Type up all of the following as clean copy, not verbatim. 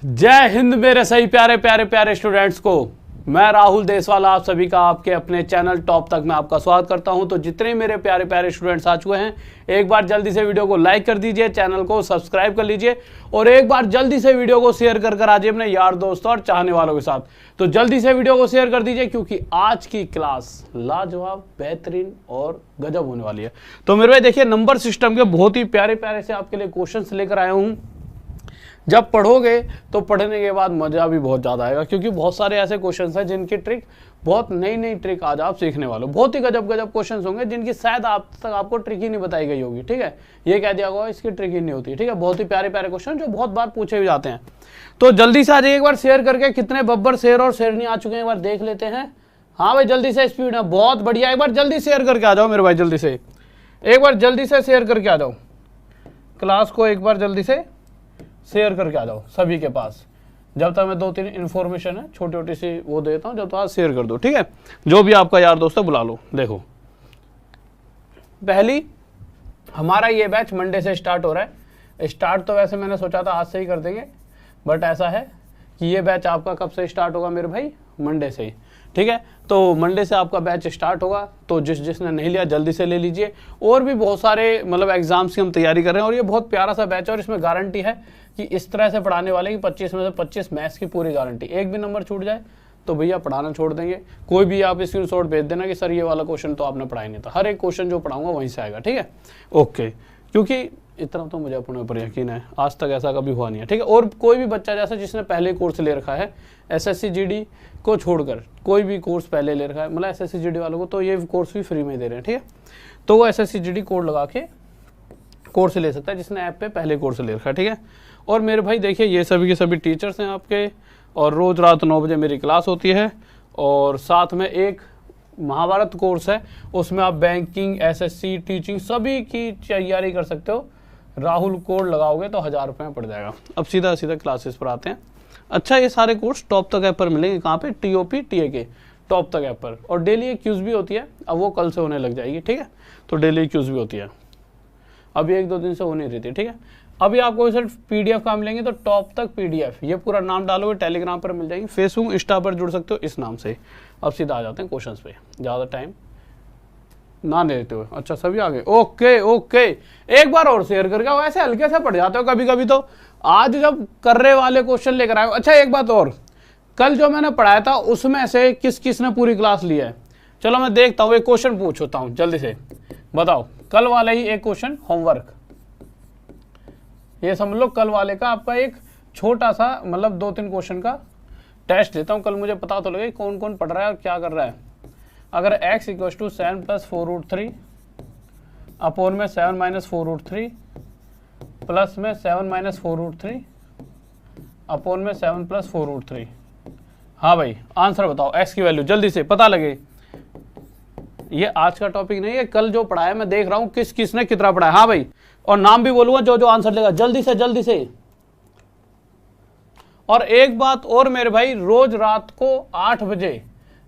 जय हिंद मेरे सही प्यारे प्यारे प्यारे स्टूडेंट्स को। मैं राहुल देसवाल आप सभी का आपके अपने चैनल टॉप तक मैं आपका स्वागत करता हूं। तो जितने मेरे प्यारे प्यारे स्टूडेंट्स आ चुके हैं, एक बार जल्दी से वीडियो को लाइक कर दीजिए, चैनल को सब्सक्राइब कर लीजिए और एक बार जल्दी से वीडियो को शेयर कर आ जाइए अपने यार दोस्तों और चाहने वालों के साथ। तो जल्दी से वीडियो को शेयर कर दीजिए क्योंकि आज की क्लास लाजवाब, बेहतरीन और गजब होने वाली है। तो मेरे भाई देखिए, नंबर सिस्टम के बहुत ही प्यारे प्यारे से आपके लिए क्वेश्चंस लेकर आया हूँ। जब पढ़ोगे तो पढ़ने के बाद मज़ा भी बहुत ज़्यादा आएगा क्योंकि बहुत सारे ऐसे क्वेश्चंस हैं जिनकी ट्रिक, बहुत नई नई ट्रिक आज आप सीखने वाले हो। बहुत ही गजब गजब क्वेश्चंस होंगे जिनकी शायद आप तक आपको ट्रिक ही नहीं बताई गई होगी। ठीक है, ये कह दिया होगा इसकी ट्रिक ही नहीं होती। ठीक है, बहुत ही प्यारे प्यारे क्वेश्चन जो बहुत बार पूछे भी जाते हैं। तो जल्दी से आ जाइए, एक बार शेयर करके कितने बब्बर शेर और शेरनी आ चुके हैं एक बार देख लेते हैं। हाँ भाई, जल्दी से, स्पीड है बहुत बढ़िया। एक बार जल्दी शेयर करके आ जाओ मेरे भाई, जल्दी से एक बार जल्दी से शेयर करके आ जाओ। क्लास को एक बार जल्दी से शेयर करके आ जाओ सभी के पास। जब तक मैं 2-3 इन्फॉर्मेशन है छोटी छोटी सी वो देता हूँ, जब तक आप शेयर कर दो। ठीक है, जो भी आपका यार दोस्त है बुला लो। देखो, पहली हमारा ये बैच मंडे से स्टार्ट हो रहा है। स्टार्ट तो वैसे मैंने सोचा था आज से ही कर देंगे, बट ऐसा है कि ये बैच आपका कब से स्टार्ट होगा मेरे भाई, मंडे से ही। ठीक है, तो मंडे से आपका बैच स्टार्ट होगा। तो जिसने नहीं लिया जल्दी से ले लीजिए। और भी बहुत सारे मतलब एग्जाम्स की हम तैयारी कर रहे हैं और ये बहुत प्यारा सा बैच है और इसमें गारंटी है कि इस तरह से पढ़ाने वाले कि 25 में से 25 मैथ्स की पूरी गारंटी। एक भी नंबर छूट जाए तो भैया पढ़ाना छोड़ देंगे। कोई भी आप स्क्रीनशॉट भेज देना कि सर ये वाला क्वेश्चन तो आपने पढ़ाई नहीं था। हर एक क्वेश्चन जो पढ़ाऊंगा वहीं से आएगा। ठीक है, ओके, क्योंकि इतना तो मुझे अपने ऊपर यकीन है, आज तक ऐसा कभी हुआ नहीं है। ठीक है, और कोई भी बच्चा जैसा जिसने पहले कोर्स ले रखा है SSC GD को छोड़कर, कोई भी कोर्स पहले ले रखा है, मतलब SSC GD वालों को तो ये कोर्स भी फ्री में दे रहे हैं। ठीक है, तो वो SSC GD कोड लगा के कोर्स ले सकता है जिसने ऐप पे पहले कोर्स ले रखा है। ठीक है, और मेरे भाई देखिए, ये सभी के सभी टीचर्स हैं आपके और रोज़ रात 9 बजे मेरी क्लास होती है। और साथ में एक महाभारत कोर्स है, उसमें आप बैंकिंग, SSC, टीचिंग सभी की तैयारी कर सकते हो। राहुल कोड लगाओगे तो 1000 रुपये में पड़ जाएगा। अब सीधा सीधा क्लासेस पर आते हैं। अच्छा, ये सारे कोर्स टॉप तक ऐप पर मिलेंगे। कहाँ पे? TOP TAK टॉप तक ऐप पर। और डेली एक क्यूज भी होती है, अब वो कल से होने लग जाएगी। ठीक है, तो डेली क्यूज भी होती है, अभी 1-2 दिन से हो नहीं रही थी। ठीक है, अभी आपको सिर्फ PDF का मिलेंगे तो टॉप तक PDF, ये पूरा नाम डालोगे टेलीग्राम पर मिल जाएगी। फेसबुक, इंस्टा पर जुड़ सकते हो इस नाम से। अब सीधा आ जाते हैं क्वेश्चंस पे, ज़्यादा टाइम ना देते हो। अच्छा, सभी आ गए, ओके ओके। एक बार और शेयर करके आओ, ऐसे हल्के से पढ़ जाते हो कभी कभी। तो आज जब कर्रे वाले क्वेश्चन लेकर आए। अच्छा, एक बात और, कल जो मैंने पढ़ाया था उसमें से किस किस ने पूरी क्लास ली है? चलो मैं देखता हूँ, एक क्वेश्चन पूछता हूँ जल्दी से, बताओ। कल वाला ही एक क्वेश्चन होमवर्क, ये समझ लो कल वाले का आपका एक छोटा सा मतलब 2-3 क्वेश्चन का टेस्ट देता हूँ। कल मुझे पता तो लगे कौन कौन पढ़ रहा है और क्या कर रहा है। अगर x = 7 + 4√3 अपोन में 7 - 4√3 प्लस में 7 - 4√3 अपोन में 7 + 4√3। हाँ भाई, आंसर बताओ, x की वैल्यू जल्दी से पता लगे। ये आज का टॉपिक नहीं है, कल जो पढ़ाया मैं देख रहा हूँ किस किस ने कितना पढ़ाया। हाँ भाई, और नाम भी बोलूंगा जो जो आंसर देगा, जल्दी से जल्दी से। और एक बात और मेरे भाई, रोज रात को 8 बजे,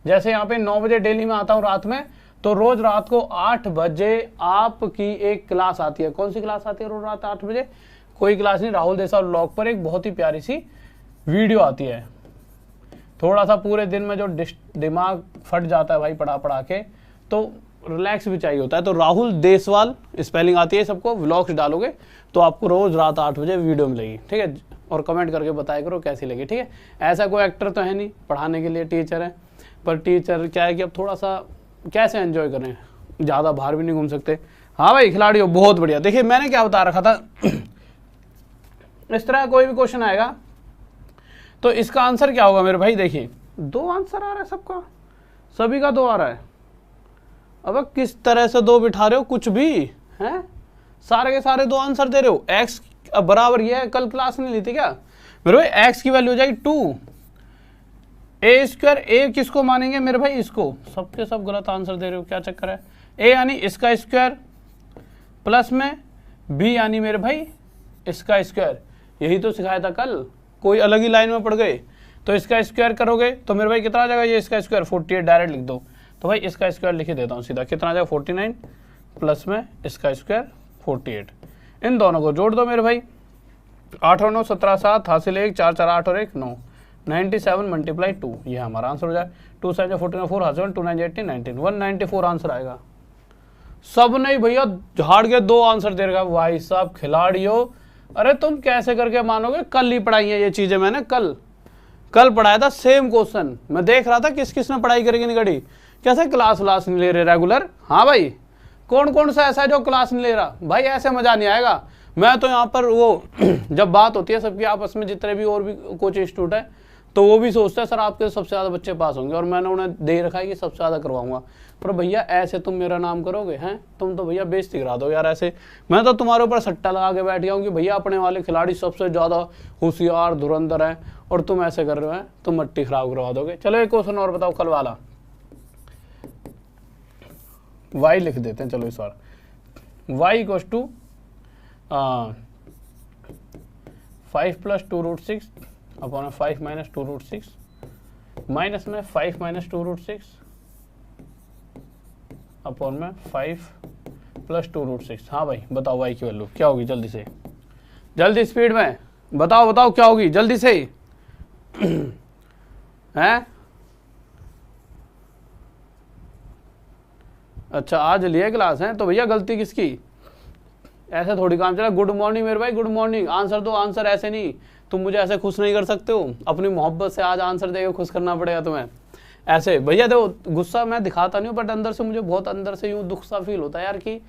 जैसे यहाँ पे 9 बजे डेली में आता हूँ रात में, तो रोज रात को 8 बजे आपकी एक क्लास आती है। कौन सी क्लास आती है रोज रात 8 बजे? कोई क्लास नहीं, राहुल देसाई व्लॉग पर एक बहुत ही प्यारी सी वीडियो आती है। थोड़ा सा पूरे दिन में जो दिमाग फट जाता है भाई पढ़ा पढ़ा के, तो रिलैक्स भी चाहिए होता है। तो राहुल देसवाल स्पेलिंग आती है सबको, व्लॉग्स डालोगे तो आपको रोज रात 8 बजे वीडियो मिलेगी। ठीक है, और कमेंट करके बताया करो कैसी लगी। ठीक है, ऐसा कोई एक्टर तो है नहीं पढ़ाने के लिए, टीचर है, पर टीचर क्या है कि अब थोड़ा सा कैसे एंजॉय करें, ज़्यादा बाहर भी नहीं घूम सकते। हाँ भाई, खिलाड़ी हो, बहुत बढ़िया। देखिए मैंने क्या बता रखा था, इस तरह कोई भी क्वेश्चन आएगा तो इसका आंसर क्या होगा मेरे भाई? देखिए 2 आंसर आ रहा है सबका, सभी का 2 आ रहा है। अब किस तरह से 2 बिठा रहे हो, कुछ भी है, सारे के सारे 2 आंसर दे रहे हो। x बराबर ये है, कल क्लास नहीं ली थी क्या मेरे भाई? x की वैल्यू हो जाएगी 2, a²। a किसको मानेंगे मेरे भाई? इसको। सबके सब गलत आंसर दे रहे हो, क्या चक्कर है? a यानी इसका स्क्वायर प्लस में b यानी मेरे भाई इसका स्क्वायर। यही तो सिखाया था कल, कोई अलग ही लाइन में पड़ गए। तो इसका स्क्वायर करोगे तो मेरे भाई कितना आ जाएगा? ये इसका स्क्वायर 48, डायरेक्ट लिख दो। तो भाई इसका स्क्वायर लिख देता हूँ सीधा, कितना आ जाएगा? 49 प्लस में इसका स्क्वायर 48। इन दोनों को जोड़ दो मेरे भाई, 8 और 9 17 7 हासिल 1 4 4 8 और 1 9 97 मल्टीप्लाई 2 ये हमारा आंसर हो जाए। 2 7 14 4 हासिल 2 9 18 19 194 आंसर आएगा। सब नहीं भैया झाड़ के 2 आंसर दे रहा भाई साहब खिलाड़ियों। अरे तुम कैसे करके मानोगे, कल ही पढ़ाई है ये चीजें मैंने, कल पढ़ाया था सेम क्वेश्चन। मैं देख रहा था किस किस ने पढ़ाई करके निकली, कैसे क्लास व्लास नहीं ले रहे रेगुलर। हाँ भाई कौन कौन सा ऐसा है जो क्लास नहीं ले रहा भाई, ऐसे मजा नहीं आएगा। मैं तो यहाँ पर वो जब बात होती है सबकी आपस में, जितने भी और भी कोचिंग इंस्टीट्यूट है, तो वो भी सोचते हैं सर आपके सबसे ज़्यादा बच्चे पास होंगे, और मैंने उन्हें दे रखा है कि सबसे ज़्यादा करवाऊंगा। पर भैया ऐसे तुम मेरा नाम करोगे हैं, तुम तो भैया बेइज्जती करा दो यार। ऐसे मैं तो तुम्हारे ऊपर सट्टा लगा के बैठ गया हूँ कि भैया अपने वाले खिलाड़ी सबसे ज़्यादा होशियार धुरंधर हैं, और तुम ऐसे कर रहे हो, तुम मट्टी खराब करवा दोगे। चलो एक क्वेश्चन और बताओ कल वाला, y लिख देते हैं। चलो इस बार y equals to 5 plus 2 root 6 upon 5 minus 2 root 6 minus में 5 माइनस 2 रूट 6 अपॉन में 5 प्लस 2 रूट 6। हाँ भाई बताओ y की वैल्यू क्या होगी, जल्दी से, जल्दी स्पीड में बताओ क्या होगी जल्दी से हैं। अच्छा आज लिए क्लास है तो भैया गलती किसकी, ऐसे थोड़ी काम चला। गुड मॉर्निंग मेरे भाई, गुड मॉर्निंग। आंसर दो, आंसर ऐसे नहीं, तुम मुझे ऐसे खुश नहीं कर सकते हो। अपनी मोहब्बत से आज आंसर देके खुश करना पड़ेगा तुम्हें। ऐसे भैया देखो गुस्सा मैं दिखाता नहीं हूँ, बट अंदर से मुझे बहुत अंदर से यूँ दुख सा फील होता है यार कि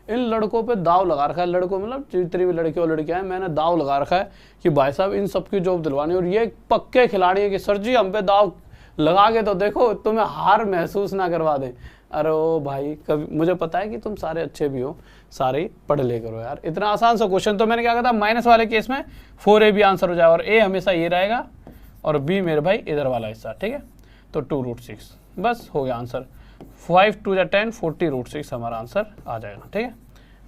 इन लड़कों पे दाव लगा रखा है। लड़कों मतलब जितनी भी लड़के और लड़कियां हैं, मैंने दाव लगा रखा है कि भाई साहब इन सबकी जॉब दिलवानी, और ये पक्के खिलाड़ी है कि सर जी हम पे दाव लगा के तो देखो तुम्हें हार महसूस ना करवा दें। अरे ओ भाई कभी, मुझे पता है कि तुम सारे अच्छे भी हो, सारे ही पढ़ ले करो यार। इतना आसान सा क्वेश्चन तो मैंने क्या कहा था, माइनस वाले केस में 4a भी आंसर हो जाए, और a हमेशा ये रहेगा और b मेरे भाई इधर वाला हिस्सा, ठीक है। तो 2 रूट 6 बस हो गया आंसर। 5 2 10 40 रूट 6 हमारा आंसर आ जाएगा, ठीक है।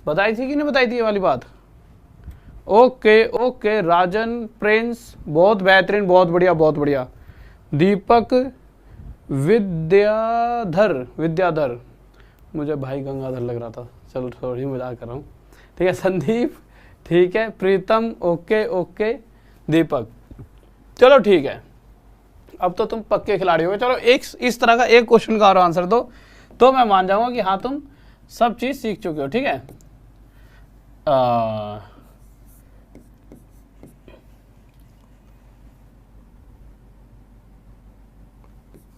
बताई थी कि नहीं बताई थी ये वाली बात। ओके राजन प्रिंस बहुत बेहतरीन, बहुत बढ़िया। दीपक विद्याधर मुझे भाई गंगाधर लग रहा था, चलो थोड़ी मजाक कर रहा हूँ, ठीक है। संदीप ठीक है, प्रीतम ओके दीपक चलो ठीक है। अब तो तुम पक्के खिलाड़ी हो गए। चलो एक इस तरह का एक क्वेश्चन का और आंसर दो तो मैं मान जाऊंगा कि हाँ तुम सब चीज सीख चुके हो, ठीक है।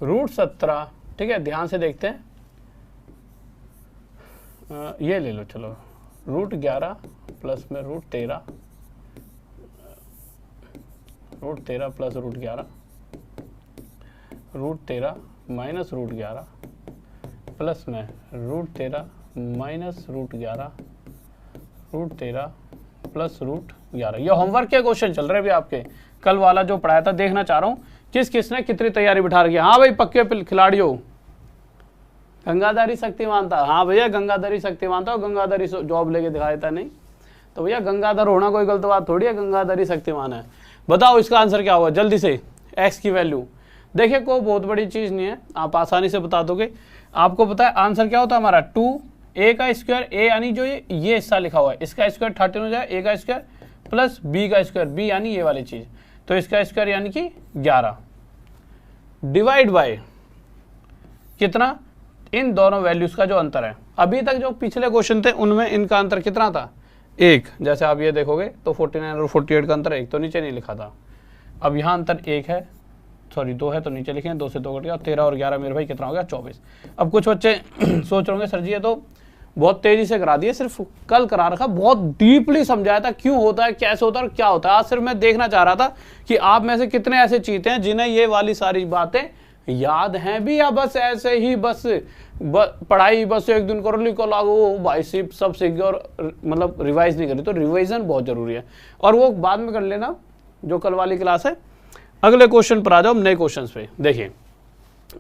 रूट 17, ठीक है, ध्यान से देखते हैं। ये ले लो चलो, रूट 11 प्लस में root 13 plus root 11 minus root 11 plus में root 13 minus root 11 plus root 11। ये होमवर्क के क्वेश्चन चल रहे हैं भी आपके, कल वाला जो पढ़ाया था। देखना चाह रहा हूँ किस किसने कितनी तैयारी बिठा रखी है। हाँ भाई पक्के खिलाड़ी हो। गंगाधरी शक्तिमान था, हाँ भैया गंगाधरी शक्तिमान था, गंगाधरी जॉब लेके दिखा देता नहीं तो भैया गंगाधर होना कोई गलत बात थोड़ी है, गंगाधरी शक्तिमान है। बताओ इसका आंसर क्या होगा जल्दी से। एक्स की वैल्यू देखिए कोई बहुत बड़ी चीज नहीं है, आप आसानी से बता दोगे। आपको पता है आंसर क्या होता है हमारा, 2a का स्क्वायर, a यानी जो ये हिस्सा लिखा हुआ है इसका स्क्वायर 13 हो जाए, a का स्क्वायर प्लस b का स्क्वायर, b यानी ये वाली चीज, तो इसका स्क्वायर यानी कि 11 डिवाइड बाय कितना, इन दोनों वैल्यूज का जो अंतर है। अभी तक जो पिछले क्वेश्चन थे उनमें इनका अंतर कितना था, 1। जैसे आप ये देखोगे तो 49 और 48 का अंतर 1, तो नीचे नहीं लिखा था। अब यहाँ अंतर 1 है, सॉरी 2 है, तो नीचे लिखे 2 से 2 कट गया, 13 और 11 मेरे भाई कितना हो गया 24। अब कुछ बच्चे सोच रहे होंगे सर जी ये तो बहुत तेजी से करा दिए, सिर्फ कल करा रखा, बहुत डीपली समझाया था क्यों होता है, कैसे होता है और क्या होता है। आज सिर्फ मैं देखना चाह रहा था कि आप में से कितने ऐसे चीते हैं जिन्हें ये वाली सारी बातें याद हैं भी, या बस ऐसे ही बस पढ़ाई बस एक दिन कर ली, कल लागू भाई सिर्फ सब सीख गए और मतलब रिवाइज नहीं करी। तो रिवाइजन बहुत जरूरी है, और वो बाद में कर लेना जो कल वाली क्लास है। अगले क्वेश्चन पर आ जाओ, नए क्वेश्चन पे। देखिए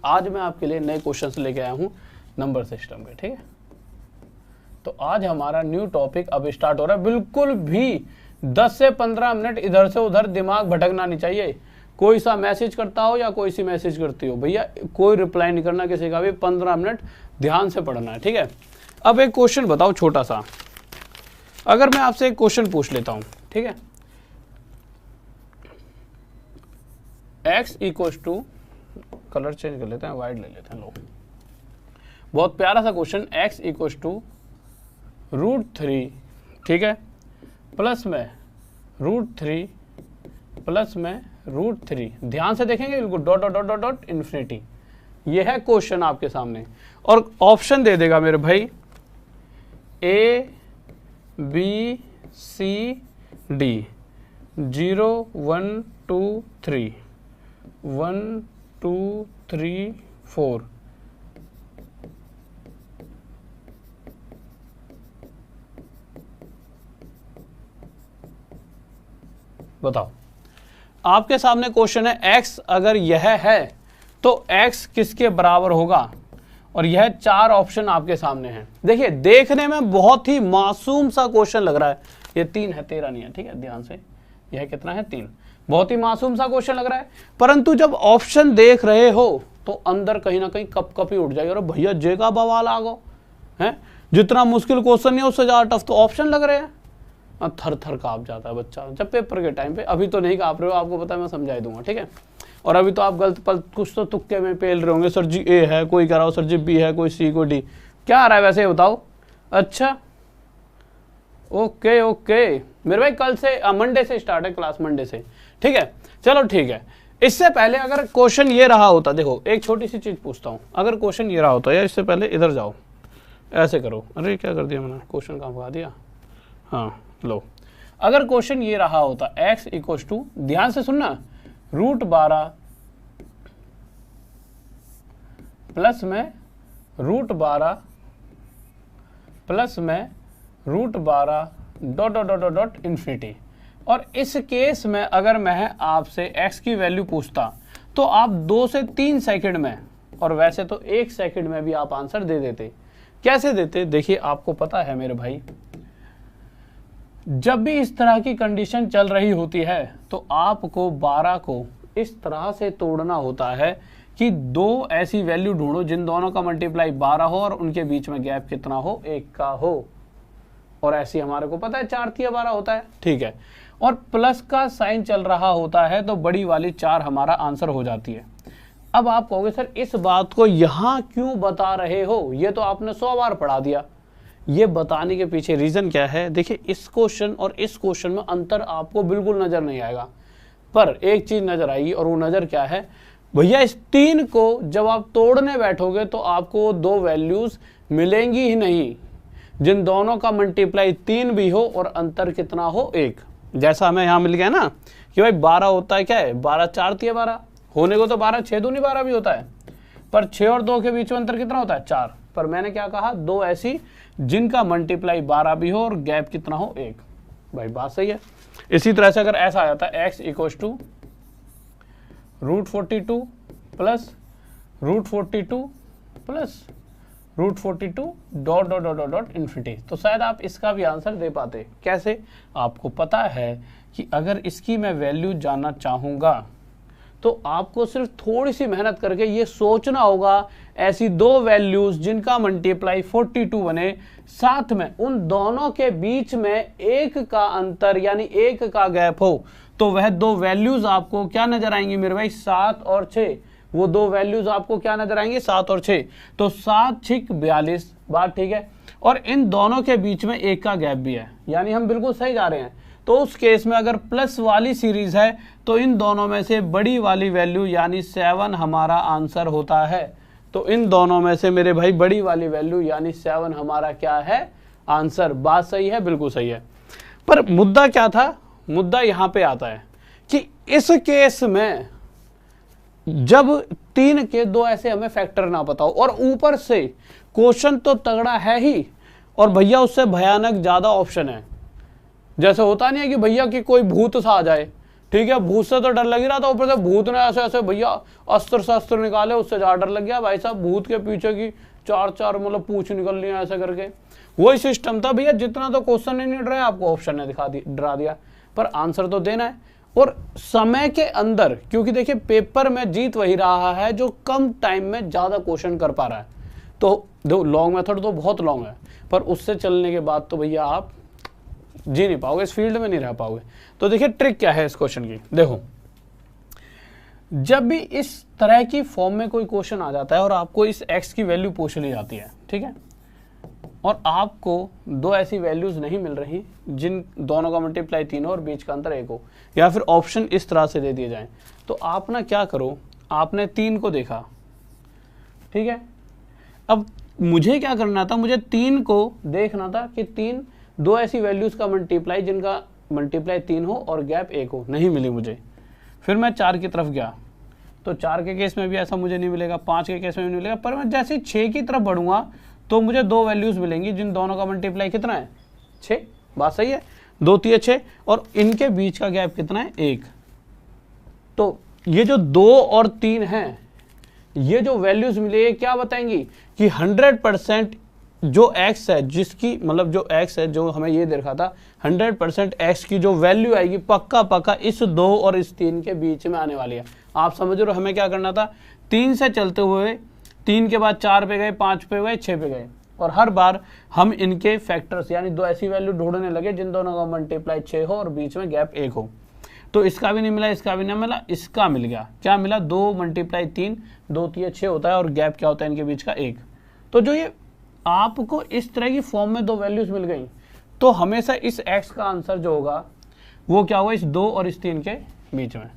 आज मैं आपके लिए नए क्वेश्चन लेके आया हूँ नंबर सिस्टम पे, ठीक है। तो आज हमारा न्यू टॉपिक अब स्टार्ट हो रहा है। बिल्कुल भी 10 से 15 मिनट इधर से उधर दिमाग भटकना नहीं चाहिए। कोई सा मैसेज करता हो या कोई सी मैसेज करती हो, भैया कोई रिप्लाई नहीं करना किसी का भी, 15 मिनट ध्यान से पढ़ना है, ठीक है। अब एक क्वेश्चन बताओ छोटा सा, अगर मैं आपसे एक क्वेश्चन पूछ लेता हूँ, ठीक है, x equals two, colour change कर लेते हैं, वाइट ले लेते हैं, लो बहुत प्यारा सा क्वेश्चन, x इक्वल्स टू √3, ठीक है, प्लस में √3 प्लस में √3, ध्यान से देखेंगे बिल्कुल, dot dot dot dot dot infinity. ये है क्वेश्चन आपके सामने, और ऑप्शन दे देगा मेरे भाई A B C D, 0 1 2 3, 1 2 3 4, बताओ आपके सामने क्वेश्चन है, x अगर यह है तो x किसके बराबर होगा, और यह 4 ऑप्शन आपके सामने हैं। देखिए देखने में बहुत ही मासूम सा क्वेश्चन लग रहा है, ये 3 है 13 नहीं है, ठीक है, ध्यान से, यह कितना है 3, बहुत ही मासूम सा क्वेश्चन लग रहा है, परंतु जब ऑप्शन देख रहे हो तो अंदर कहीं ना कहीं कप कप ही उठ जाएगी, और भैया जे का बवाल आ गो है, जितना मुश्किल क्वेश्चन नहीं है उससे ज्यादा टफ तो ऑप्शन लग रहे हैं, थर थर कांप जाता है बच्चा जब पेपर के टाइम पे। अभी तो नहीं कांप रहे हो, आपको पता है, मैं समझा दूंगा, ठीक है। और अभी तो आप गलत पल कुछ तो तुक्के में पेल रहे होंगे, सर जी ए है, कोई कह रहा हो सर जी बी है, कोई सी, कोई डी, क्या आ रहा है वैसे ये बताओ। अच्छा ओके ओके मेरे भाई, कल से मंडे से स्टार्ट है क्लास, मंडे से, ठीक है, चलो ठीक है। इससे पहले अगर क्वेश्चन ये रहा होता, देखो एक छोटी सी चीज पूछता हूं, अगर क्वेश्चन ये रहा होता, या इससे पहले इधर जाओ, ऐसे करो, अरे क्या कर दिया मैंने, क्वेश्चन कहाँ भगा दिया, हाँ लो, अगर क्वेश्चन ये रहा होता x इक्वल्स टू, ध्यान से सुनना, √12 प्लस में √12 प्लस में √12 dot dot dot dot infinity, और इस केस में अगर मैं आपसे x की वैल्यू पूछता तो आप 2 से 3 सेकंड में, और वैसे तो 1 सेकंड में भी आप आंसर दे देते। कैसे देते, देखिए आपको पता है मेरे भाई, जब भी इस तरह की कंडीशन चल रही होती है तो आपको 12 को इस तरह से तोड़ना होता है कि 2 ऐसी वैल्यू ढूंढो जिन दोनों का मल्टीप्लाई 12 हो और उनके बीच में गैप कितना हो, 1 का हो, और ऐसी हमारे को पता है 4 3 12 होता है, ठीक है, और प्लस का साइन चल रहा होता है तो बड़ी वाली 4 हमारा आंसर हो जाती है। अब आप कहोगे सर इस बात को यहां क्यों बता रहे हो, ये तो आपने 100 बार पढ़ा दिया। ये बताने के पीछे रीजन क्या है, देखिए इस क्वेश्चन और इस क्वेश्चन में अंतर आपको बिल्कुल नजर नहीं आएगा, पर एक चीज नजर आएगी, और वो नजर क्या है भैया, इस 3 को जब आप तोड़ने बैठोगे तो आपको 2 वैल्यूज मिलेंगी ही नहीं जिन दोनों का मल्टीप्लाई 3 भी हो और अंतर कितना हो 1। जैसा हमें यहाँ मिल गया ना कि भाई 12 होता है, क्या है 12 4 3 12, होने को तो 12 6 दूनी 12 भी होता है, पर 6 और 2 के बीच में अंतर कितना होता है 4, पर मैंने क्या कहा 2 ऐसी जिनका मल्टीप्लाई 12 भी हो और गैप कितना हो 1, भाई बात सही है। इसी तरह से अगर ऐसा आ जाता है x equals to √42 plus √42 plus √42 dot dot dot dot infinity, तो शायद आप इसका भी आंसर दे पाते। कैसे, आपको पता है कि अगर इसकी मैं वैल्यू जानना चाहूंगा तो आपको सिर्फ थोड़ी सी मेहनत करके ये सोचना होगा ऐसी 2 वैल्यूज जिनका मल्टीप्लाई 42 बने, साथ में उन दोनों के बीच में 1 का अंतर यानी 1 का गैप हो, तो वह 2 वैल्यूज आपको क्या नजर आएंगी मेरे भाई 7 और 6, वो 2 वैल्यूज आपको क्या नजर आएंगे 7 और 6, तो 7 6 42, बात ठीक है, और इन दोनों के बीच में 1 का गैप भी है, यानी हम बिल्कुल सही जा रहे हैं। तो उस केस में अगर प्लस वाली सीरीज है तो इन दोनों में से बड़ी वाली वैल्यू यानी 7 हमारा आंसर होता है, तो इन दोनों में से मेरे भाई बड़ी वाली वैल्यू यानी 7 हमारा क्या है आंसर। बात सही है, बिल्कुल सही है, पर मुद्दा क्या था, मुद्दा यहां पे आता है कि इस केस में जब 3 के 2 ऐसे हमें फैक्टर ना बताओ और ऊपर से क्वेश्चन तो तगड़ा है ही, और भैया उससे भयानक ज्यादा ऑप्शन है। जैसे होता नहीं है कि भैया कि कोई भूत सा आ जाए, ठीक है, भूत से तो डर लग ही रहा था, ऊपर से भूत ने ऐसे ऐसे भैया अस्त्र शस्त्र निकाले, उससे ज्यादा डर लग गया भाई साहब, भूत के पीछे की 4 मतलब पूंछ निकल रही है ऐसे करके, वही सिस्टम था भैया, जितना तो क्वेश्चन ही नहीं डर रहा है आपको ऑप्शन ने डरा दिया, पर आंसर तो देना है और समय के अंदर, क्योंकि देखिए पेपर में जीत वही रहा है जो कम टाइम में ज्यादा क्वेश्चन कर पा रहा है। तो लॉन्ग मेथड तो बहुत लॉन्ग है, पर उससे चलने के बाद तो भैया आप जी नहीं पाओगे, इस फील्ड में नहीं रह पाओगे। तो देखिए ट्रिक क्या है इस क्वेश्चन की, देखो जब भी इस तरह की फॉर्म में कोई क्वेश्चन आ जाता है और आपको इस x की वैल्यू पूछ ली जाती है, ठीक है, और आपको दो ऐसी वैल्यूज नहीं मिल रही जिन दोनों का मल्टीप्लाई 3 हो और बीच का अंतर 1 हो, या फिर ऑप्शन इस तरह से दे दिए जाएं, तो आप ना क्या करो, आपने 3 को देखा, ठीक है, अब मुझे क्या करना था, मुझे 3 को देखना था कि 3 दो ऐसी वैल्यूज का मल्टीप्लाई जिनका मल्टीप्लाई 3 हो और गैप 1 हो, नहीं मिली मुझे। फिर मैं 4 की तरफ गया, तो 4 के केस में भी ऐसा मुझे नहीं मिलेगा, 5 के केस में भी नहीं मिलेगा, पर मैं जैसे 6 की तरफ बढ़ूंगा तो मुझे दो वैल्यूज मिलेंगी जिन दोनों का मल्टीप्लाई कितना है, 6। बात सही है, 2 3 6, और इनके बीच का गैप कितना है, 1। तो ये जो 2 और 3 हैं, ये जो वैल्यूज मिली है क्या बताएंगी कि 100% जो x है, जिसकी मतलब जो x है जो हमें ये देखा था, 100% x की जो वैल्यू आएगी पक्का पक्का इस 2 और इस 3 के बीच में आने वाली है। आप समझ रहे हो, हमें क्या करना था, 3 से चलते हुए 3 के बाद 4 पे गए, 5 पे गए, 6 पे गए, और हर बार हम इनके फैक्टर्स यानी दो ऐसी वैल्यू ढूंढने लगे जिन दोनों का मल्टीप्लाई 6 हो और बीच में गैप 1 हो। तो इसका भी नहीं मिला, इसका भी नहीं मिला, इसका मिल गया, क्या मिला, 2 मल्टीप्लाई 3, 2 3 6 होता है, और गैप क्या होता है इनके बीच का, 1। तो जो ये आपको इस तरह की फॉर्म में दो वैल्यूज मिल गई, तो हमेशा इस x का आंसर जो होगा वो क्या होगा, इस 2 और इस 3 के बीच में।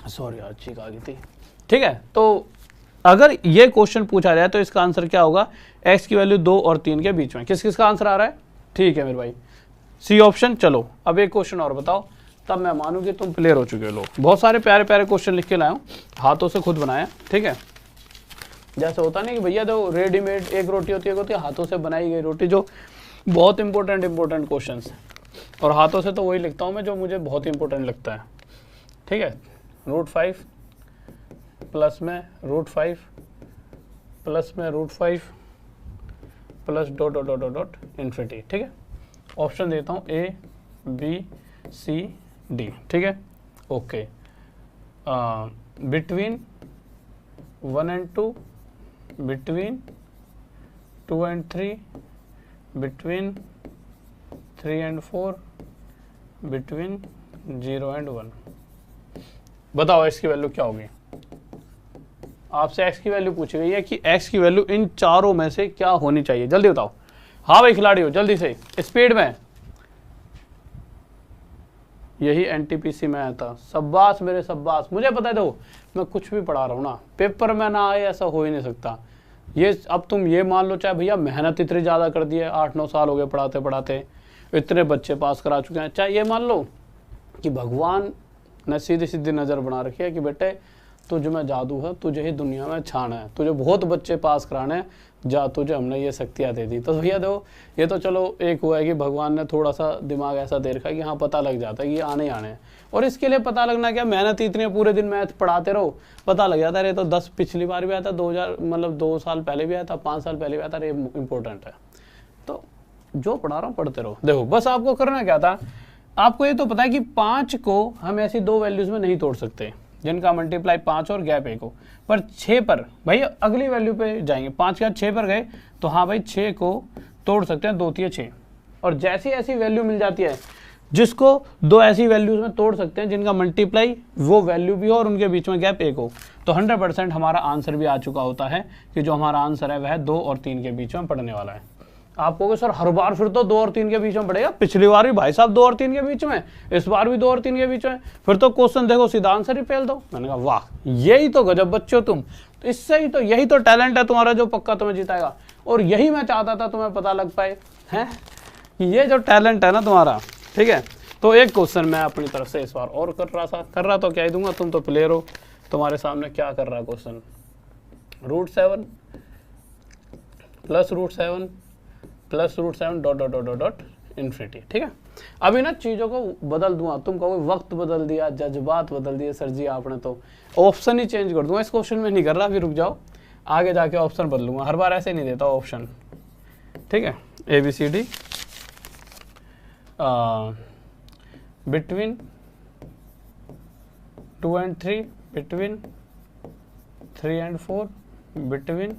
सॉरी यार, चीख आ गई थी, ठीक है। तो अगर ये क्वेश्चन पूछा जाए तो इसका आंसर क्या होगा, x की वैल्यू 2 और 3 के बीच में। किस किस का आंसर आ रहा है, ठीक है मेरे भाई, सी ऑप्शन। चलो अब एक क्वेश्चन और बताओ, तब मैं मानूं कि तुम प्लेयर हो चुके हो। लोग बहुत सारे प्यारे प्यारे क्वेश्चन लिख के लाए हूं, हाथों से खुद बनाया, ठीक है। जैसे होता नहीं कि भैया जो रेडीमेड एक रोटी होती है हाथों से बनाई गई रोटी, जो बहुत इंपॉर्टेंट क्वेश्चन है, और हाथों से तो वही लिखता हूँ मैं जो मुझे बहुत इंपॉर्टेंट लगता है, ठीक है। √5 प्लस में √5 प्लस में √5 plus dot dot dot dot infinity, ठीक है। ऑप्शन देता हूँ A B C D, ठीक है, okay. Between 1 and 2, between 2 and 3, between 3 and 4, between 0 and 1। बताओ x की वैल्यू क्या होगी। आपसे x की वैल्यू पूछी गई है कि x की वैल्यू इन चारों में से क्या होनी चाहिए, जल्दी बताओ। हाँ भाई खिलाड़ी हो, जल्दी से, स्पीड में। यही एनटीपीसी में आया था, शब्बास मेरे शब्बास। मुझे पता है, दो मैं कुछ भी पढ़ा रहा हूँ ना, पेपर में ना आए ऐसा हो ही नहीं सकता। ये अब तुम ये मान लो, चाहे भैया मेहनत इतनी ज़्यादा कर दी है, 8-9 साल हो गए पढ़ाते पढ़ाते, इतने बच्चे पास करा चुके हैं, चाहे ये मान लो कि भगवान ने सीधी सीधी नज़र बना रखी है कि बेटे तुझ में जादू है, तुझे ही दुनिया में छाना है, तुझे बहुत बच्चे पास कराने हैं, जा तुझे हमने ये शक्तियाँ दे दी। तो भैया देखो, ये तो चलो एक हुआ है कि भगवान ने थोड़ा सा दिमाग ऐसा दे रखा है कि हाँ पता लग जाता है कि आने ही आने हैं। और इसके लिए पता लगना क्या, मेहनत इतनी, पूरे दिन मैथ पढ़ाते रहो, पता लग जाता है। ये तो 10 पिछली बार भी आया था, 2000 मतलब 2 साल पहले भी आया था, 5 साल पहले भी आया था, ये इंपॉर्टेंट है। तो जो पढ़ा रहा हूँ पढ़ते रहो। देखो बस आपको करना क्या था, आपको ये तो पता है कि 5 को हम ऐसी दो वैल्यूज में नहीं तोड़ सकते जिनका मल्टीप्लाई 5 और गैप 1 हो, पर 6 पर भाई अगली वैल्यू पे जाएंगे। 5 के बाद 6 पर गए तो हाँ भाई 6 को तोड़ सकते हैं, 2 3 6। और जैसी ऐसी वैल्यू मिल जाती है जिसको दो ऐसी वैल्यूज में तोड़ सकते हैं जिनका मल्टीप्लाई वो वैल्यू भी हो और उनके बीच में गैप 1 हो, तो 100% हमारा आंसर भी आ चुका होता है कि जो हमारा आंसर है वह 2 और 3 के बीच में पढ़ने वाला है। आप कहोगे सर हर बार फिर तो 2 और 3 के बीच में पड़ेगा, पिछली बार भी भाई साहब 2 और 3 के बीच में, इस बार भी 2 और 3 के बीच में, फिर तो क्वेश्चन देखो सीधा आंसर ही फेल दो। मैंने कहा वाह, यही तो गजब बच्चे हो तुम, तो इससे ही तो, यही तो टैलेंट है तुम्हारा जो पक्का तुम्हें जिताएगा। और यही मैं चाहता था तुम्हें पता लग पाए हैं, ये जो टैलेंट है ना तुम्हारा, ठीक है। तो एक क्वेश्चन मैं अपनी तरफ से इस बार और कर रहा तो क्या ही दूंगा, तुम तो प्लेयर हो, तुम्हारे सामने क्या कर रहा है question, √7 plus √7 plus √7 dot dot dot dot infinity, ठीक है। अभी ना चीज़ों को बदल दूंगा, तुम कहोगे वक्त बदल दिया, जज्बात बदल दिए सर जी आपने, तो ऑप्शन ही चेंज कर दूंगा। इस क्वेश्चन में नहीं कर रहा, अभी रुक जाओ, आगे जाके ऑप्शन बदलूंगा, हर बार ऐसे नहीं देता ऑप्शन, ठीक है। ABCD between 2 and 3, between 3 and 4, between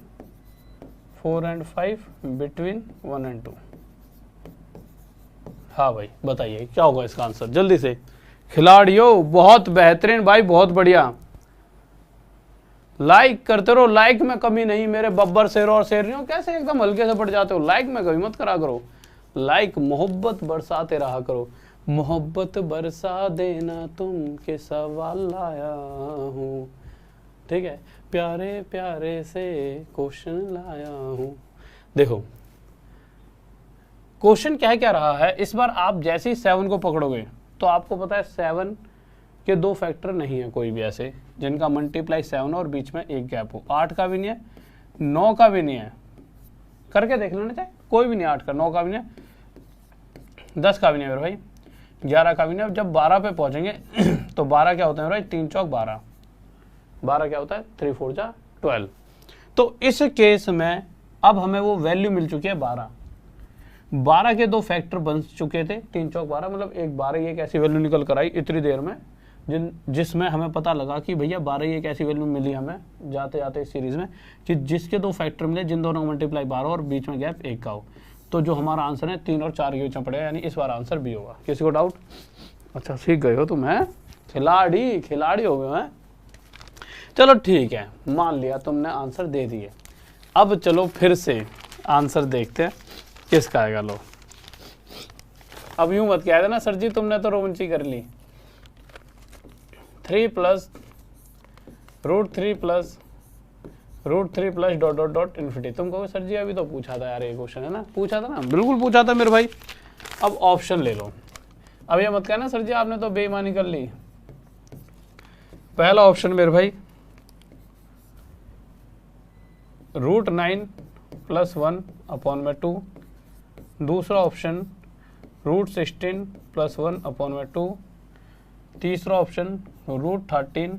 4 and 5, between 1 and 2। हाँ भाई बताइए क्या होगा इसका आंसर जल्दी से। खिलाड़ियों बहुत बेहतरीन भाई, बहुत बढ़िया, लाइक करते रहो, लाइक में कमी नहीं मेरे बब्बर शेरों और शेरनियों, कैसे एकदम हल्के से पड़ जाते हो, लाइक में कमी मत करा करो, लाइक मोहब्बत बरसाते रहा करो, मोहब्बत बरसा देना तुम के सवाल लाया हूँ, ठीक है, प्यारे प्यारे से क्वेश्चन लाया हूँ। देखो क्वेश्चन क्या रहा है इस बार, आप जैसे ही 7 को पकड़ोगे तो आपको पता है 7 के 2 फैक्टर नहीं है कोई भी ऐसे जिनका मल्टीप्लाई 7 और बीच में एक गैप हो, 8 का भी नहीं है, 9 का भी नहीं है, करके देख लेना चाहिए, कोई भी नहीं 8 का, 9 का भी नहीं है, 10 का भी नहीं है मेरे भाई, 11 का भी नहीं है। जब 12 पे पहुंचेंगे तो 12 क्या होता है मेरे भाई, 3 चौक 12, 12 क्या होता है 3 4 जा 12। तो इस केस में अब हमें वो वैल्यू मिल चुकी है 12, 12 के 2 फैक्टर बन चुके थे, 3 चौक 12, मतलब एक 12 एक ऐसी वैल्यू निकल कर आई इतनी देर में जिसमें हमें पता लगा कि भैया 12 एक ऐसी वैल्यू मिली हमें जाते जाते इस सीरीज में कि जिसके 2 फैक्टर मिले, जिन दोनों का मल्टीप्लाई 12 और बीच में गैप 1 का हो। तो जो हमारा आंसर है 3 और 4 के बीच में पड़ेगा, यानी इस बार आंसर बी होगा। किसी को डाउट? अच्छा सीख गए हो तुम, है खिलाड़ी हो गए हैं। चलो ठीक है, मान लिया तुमने आंसर दे दिए। अब चलो फिर से आंसर देखते हैं किसका आएगा। लो अब यूं मत कह देना सर जी तुमने तो रोमंची कर ली, 3 plus √3 plus √3 plus dot dot dot infinity. तुम कहोगे सर जी अभी तो पूछा था यार, ये क्वेश्चन है ना, पूछा था ना, बिल्कुल पूछा था मेरे भाई। अब ऑप्शन ले लो, अब ये मत कहना सर जी आपने तो बेईमानी कर ली। पहला ऑप्शन मेरे भाई √9 + 1 अपॉन में 2, दूसरा ऑप्शन √16 + 1 अपॉन में 2, तीसरा ऑप्शन √13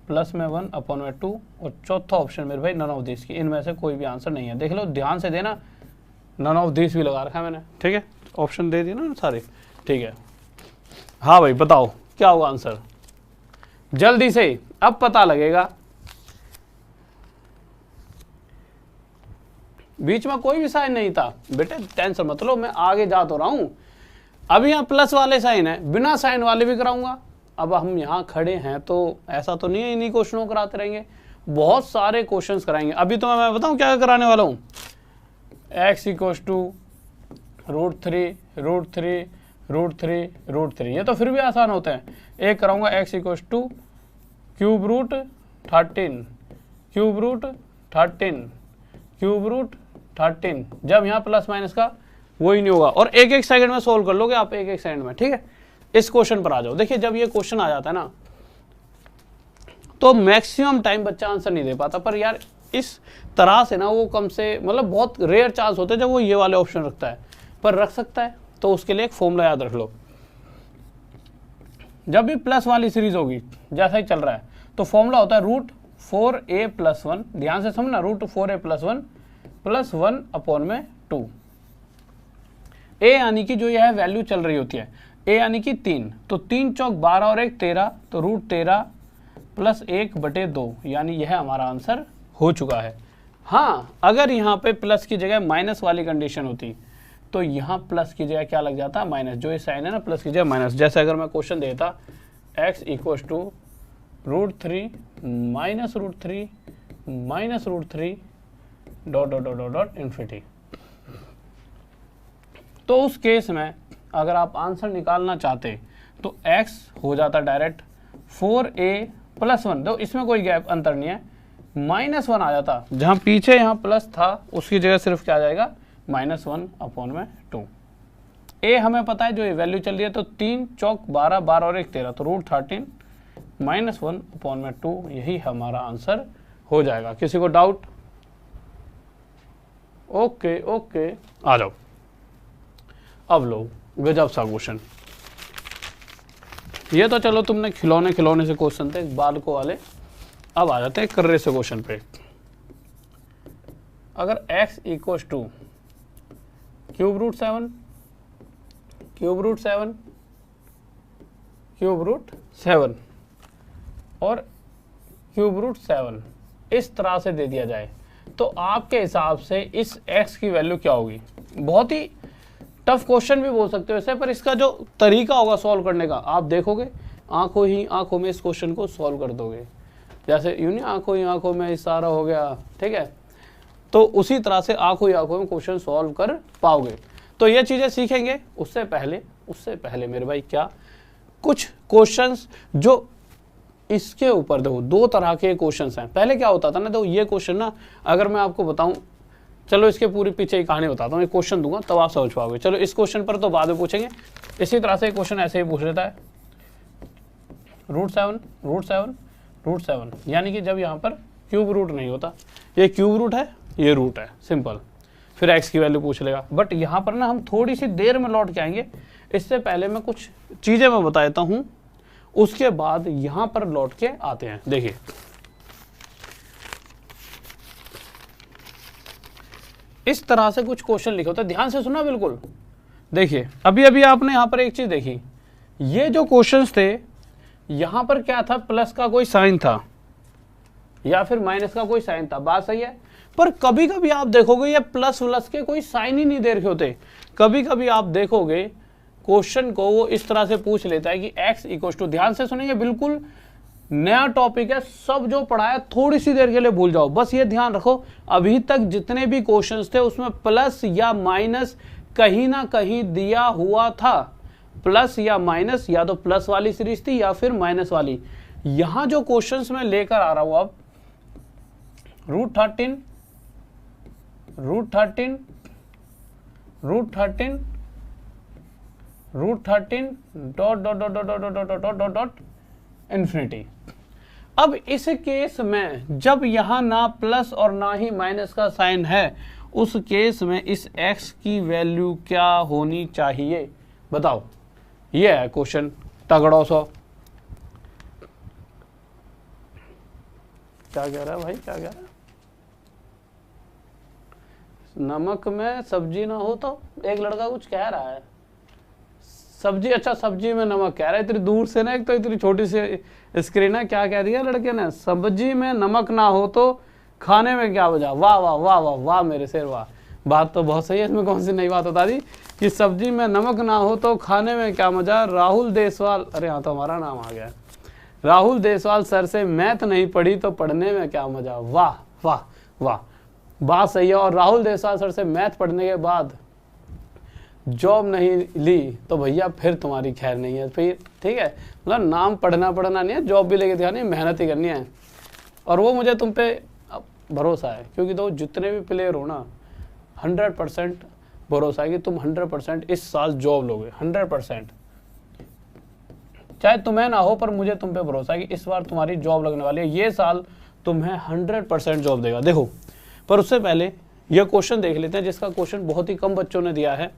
प्लस में 1 अपॉन में 2, और चौथा ऑप्शन मेरे भाई नन ऑफ दिस की। इनमें से कोई भी आंसर नहीं है। देख लो ध्यान से देना, नन ऑफ दिस भी लगा रखा है मैंने, ठीक है, ऑप्शन दे दिए ना सारे, ठीक है। हाँ भाई बताओ क्या होगा आंसर जल्दी से, अब पता लगेगा। बीच में कोई भी साइन नहीं था बेटे, टेंशन मत लो, मैं आगे जा तो रहा हूं। अब यहाँ प्लस वाले साइन है, बिना साइन वाले भी कराऊंगा। अब हम यहाँ खड़े हैं तो ऐसा तो नहीं है इन्हीं क्वेश्चनों कराते रहेंगे, बहुत सारे क्वेश्चंस कराएंगे। अभी तो मैं बताऊं क्या कराने वाला हूँ, x = √3 √3 √3 √3, ये तो फिर भी आसान होते हैं। एक कराऊंगा x = cube root 13 cube root 13 cube root 13, जब यहाँ प्लस माइनस का वही नहीं होगा, और एक एक सेकंड में सोल्व कर लोगे आप, एक एक सेकंड में, ठीक है। इस क्वेश्चन पर आ जाओ। देखिए जब ये क्वेश्चन आ जाता है ना तो मैक्सिमम टाइम बच्चा आंसर नहीं दे पाता, पर यार इस तरह से ना वो कम से मतलब बहुत रेयर चांस होते हैं जब वो ये वाले ऑप्शन रखता है, पर रख सकता है। तो उसके लिए एक फॉर्मूला याद रख लो, जब भी प्लस वाली सीरीज होगी जैसा ही चल रहा है तो फॉर्मूला होता है √4a + 1, ध्यान से समझना, √4a + 1 + 1 अपॉन में 2। a यानी कि जो यह वैल्यू चल रही होती है, a यानी कि 3, तो 3 चौक 12 और 1 13, तो √13 + 1/2, यानी यह हमारा आंसर हो चुका है। हाँ अगर यहाँ पे प्लस की जगह माइनस वाली कंडीशन होती तो यहाँ प्लस की जगह क्या लग जाता, माइनस, जो ये साइन है ना प्लस की जगह माइनस। जैसे अगर मैं क्वेश्चन देता x = √3 - √3 dot dot dot dot infinity. तो उस केस में अगर आप आंसर निकालना चाहते तो x हो जाता डायरेक्ट 4a + 1, तो इसमें कोई गैप अंतर नहीं है, -1 आ जाता, जहां पीछे यहाँ प्लस था उसकी जगह सिर्फ क्या आ जाएगा, -1 अपॉन में 2। a हमें पता है जो ये वैल्यू चल रही है, तो 3 चौक 12 12 और 1 13, तो √13 -1 अपॉन में 2, यही हमारा आंसर हो जाएगा। किसी को डाउट? ओके आ जाओ। अब लो गजब सा क्वेश्चन, ये तो चलो तुमने खिलौने से क्वेश्चन थे बालकों वाले, अब आ जाते हैं कर्रे से क्वेश्चन पे। अगर x = क्यूब रूट 7 और क्यूब रूट 7 इस तरह से दे दिया जाए, तो आपके हिसाब से इस x की वैल्यू क्या होगी? बहुत ही टफ क्वेश्चन भी बोल सकते हो इसे, पर इसका जो तरीका होगा सॉल्व करने का, आप देखोगे आंखों ही आंखों में इस क्वेश्चन को सॉल्व कर दोगे। जैसे यूं नहीं, आंखों ही आंखों में इशारा हो गया, ठीक है, तो उसी तरह से आंखों ही आंखों में क्वेश्चन सॉल्व कर पाओगे। तो ये चीजें सीखेंगे। उससे पहले मेरे भाई क्या कुछ क्वेश्चंस जो इसके ऊपर, देखो दो तरह के क्वेश्चंस हैं। पहले क्या होता था ना, देखो ये क्वेश्चन ना, अगर मैं आपको बताऊं, चलो इसके पूरी पीछे की कहानी बताता हूँ, एक क्वेश्चन दूंगा तब आप समझ पाओगे। चलो इस क्वेश्चन पर तो बाद में पूछेंगे। इसी तरह से क्वेश्चन ऐसे ही पूछ लेता है, रूट सेवन, यानी कि जब यहाँ पर क्यूब रूट नहीं होता, ये क्यूब रूट है, ये रूट है, सिंपल, फिर एक्स की वैल्यू पूछ लेगा। बट यहाँ पर ना हम थोड़ी सी देर में लौट के आएंगे। इससे पहले मैं कुछ चीजें मैं बता देता हूँ, उसके बाद यहां पर लौट के आते हैं। देखिए इस तरह से कुछ क्वेश्चन लिखे होते हैं, ध्यान से सुना बिल्कुल। देखिए अभी अभी आपने यहां पर एक चीज देखी, ये जो क्वेश्चंस थे यहां पर क्या था, प्लस का कोई साइन था या फिर माइनस का कोई साइन था, बात सही है। पर कभी कभी आप देखोगे ये प्लस प्लस के कोई साइन ही नहीं दे रखे होते। कभी कभी आप देखोगे क्वेश्चन को वो इस तरह से पूछ लेता है कि x इक्वल टू, ध्यान से सुनिए, बिल्कुल नया टॉपिक है, सब जो पढ़ाया थोड़ी सी देर के लिए भूल जाओ, बस ये ध्यान रखो अभी तक जितने भी क्वेश्चंस थे उसमें प्लस या माइनस कहीं ना कहीं दिया हुआ था। प्लस या माइनस, या तो प्लस वाली सीरीज थी या फिर माइनस वाली। यहां जो क्वेश्चंस मैं लेकर आ रहा हूं अब, रूट थर्टीन डॉट इन्फिनिटी। अब इस केस में जब यहां ना प्लस और ना ही माइनस का साइन है, उस केस में इस x की वैल्यू क्या होनी चाहिए बताओ। ये है क्वेश्चन तगड़ो सो। क्या कह रहा है भाई, क्या कह रहा है? नमक में सब्जी ना हो तो, एक लड़का कुछ कह रहा है। सब्जी, अच्छा सब्जी में नमक कह रहा है, इतनी दूर से ना, एक तो इतनी छोटी सी स्क्रीन है, क्या कह दिया लड़के ने, सब्जी में नमक ना हो तो खाने में क्या वजह। वाह वाह वाह वाह वाह मेरे शेर वाह, बात तो बहुत सही है। इसमें कौन सी नई बात बता दी कि सब्जी में नमक ना हो तो खाने में क्या मजा। राहुल देसवाल, अरे हाँ तो हमारा नाम आ गया, राहुल देसवाल सर से मैथ नहीं पढ़ी तो पढ़ने में क्या मजा। वाह वाह वाह, बात सही है। और राहुल देसवाल सर से मैथ पढ़ने के बाद जॉब नहीं ली तो भैया फिर तुम्हारी खैर नहीं है फिर, ठीक है। मतलब नाम पढ़ना नहीं है, जॉब भी लेके दिखानी, मेहनत ही करनी है। और वो मुझे तुम पे भरोसा है, क्योंकि तो जितने भी प्लेयर हो ना, 100% भरोसा है कि तुम 100% इस साल जॉब लोगे, 100%। चाहे तुम्हें ना हो, पर मुझे तुम पे भरोसा है कि इस बार तुम्हारी जॉब लगने वाली है। ये साल तुम्हें 100% जॉब देगा। देखो, पर उससे पहले यह क्वेश्चन देख लेते हैं, जिसका क्वेश्चन बहुत ही कम बच्चों ने दिया है।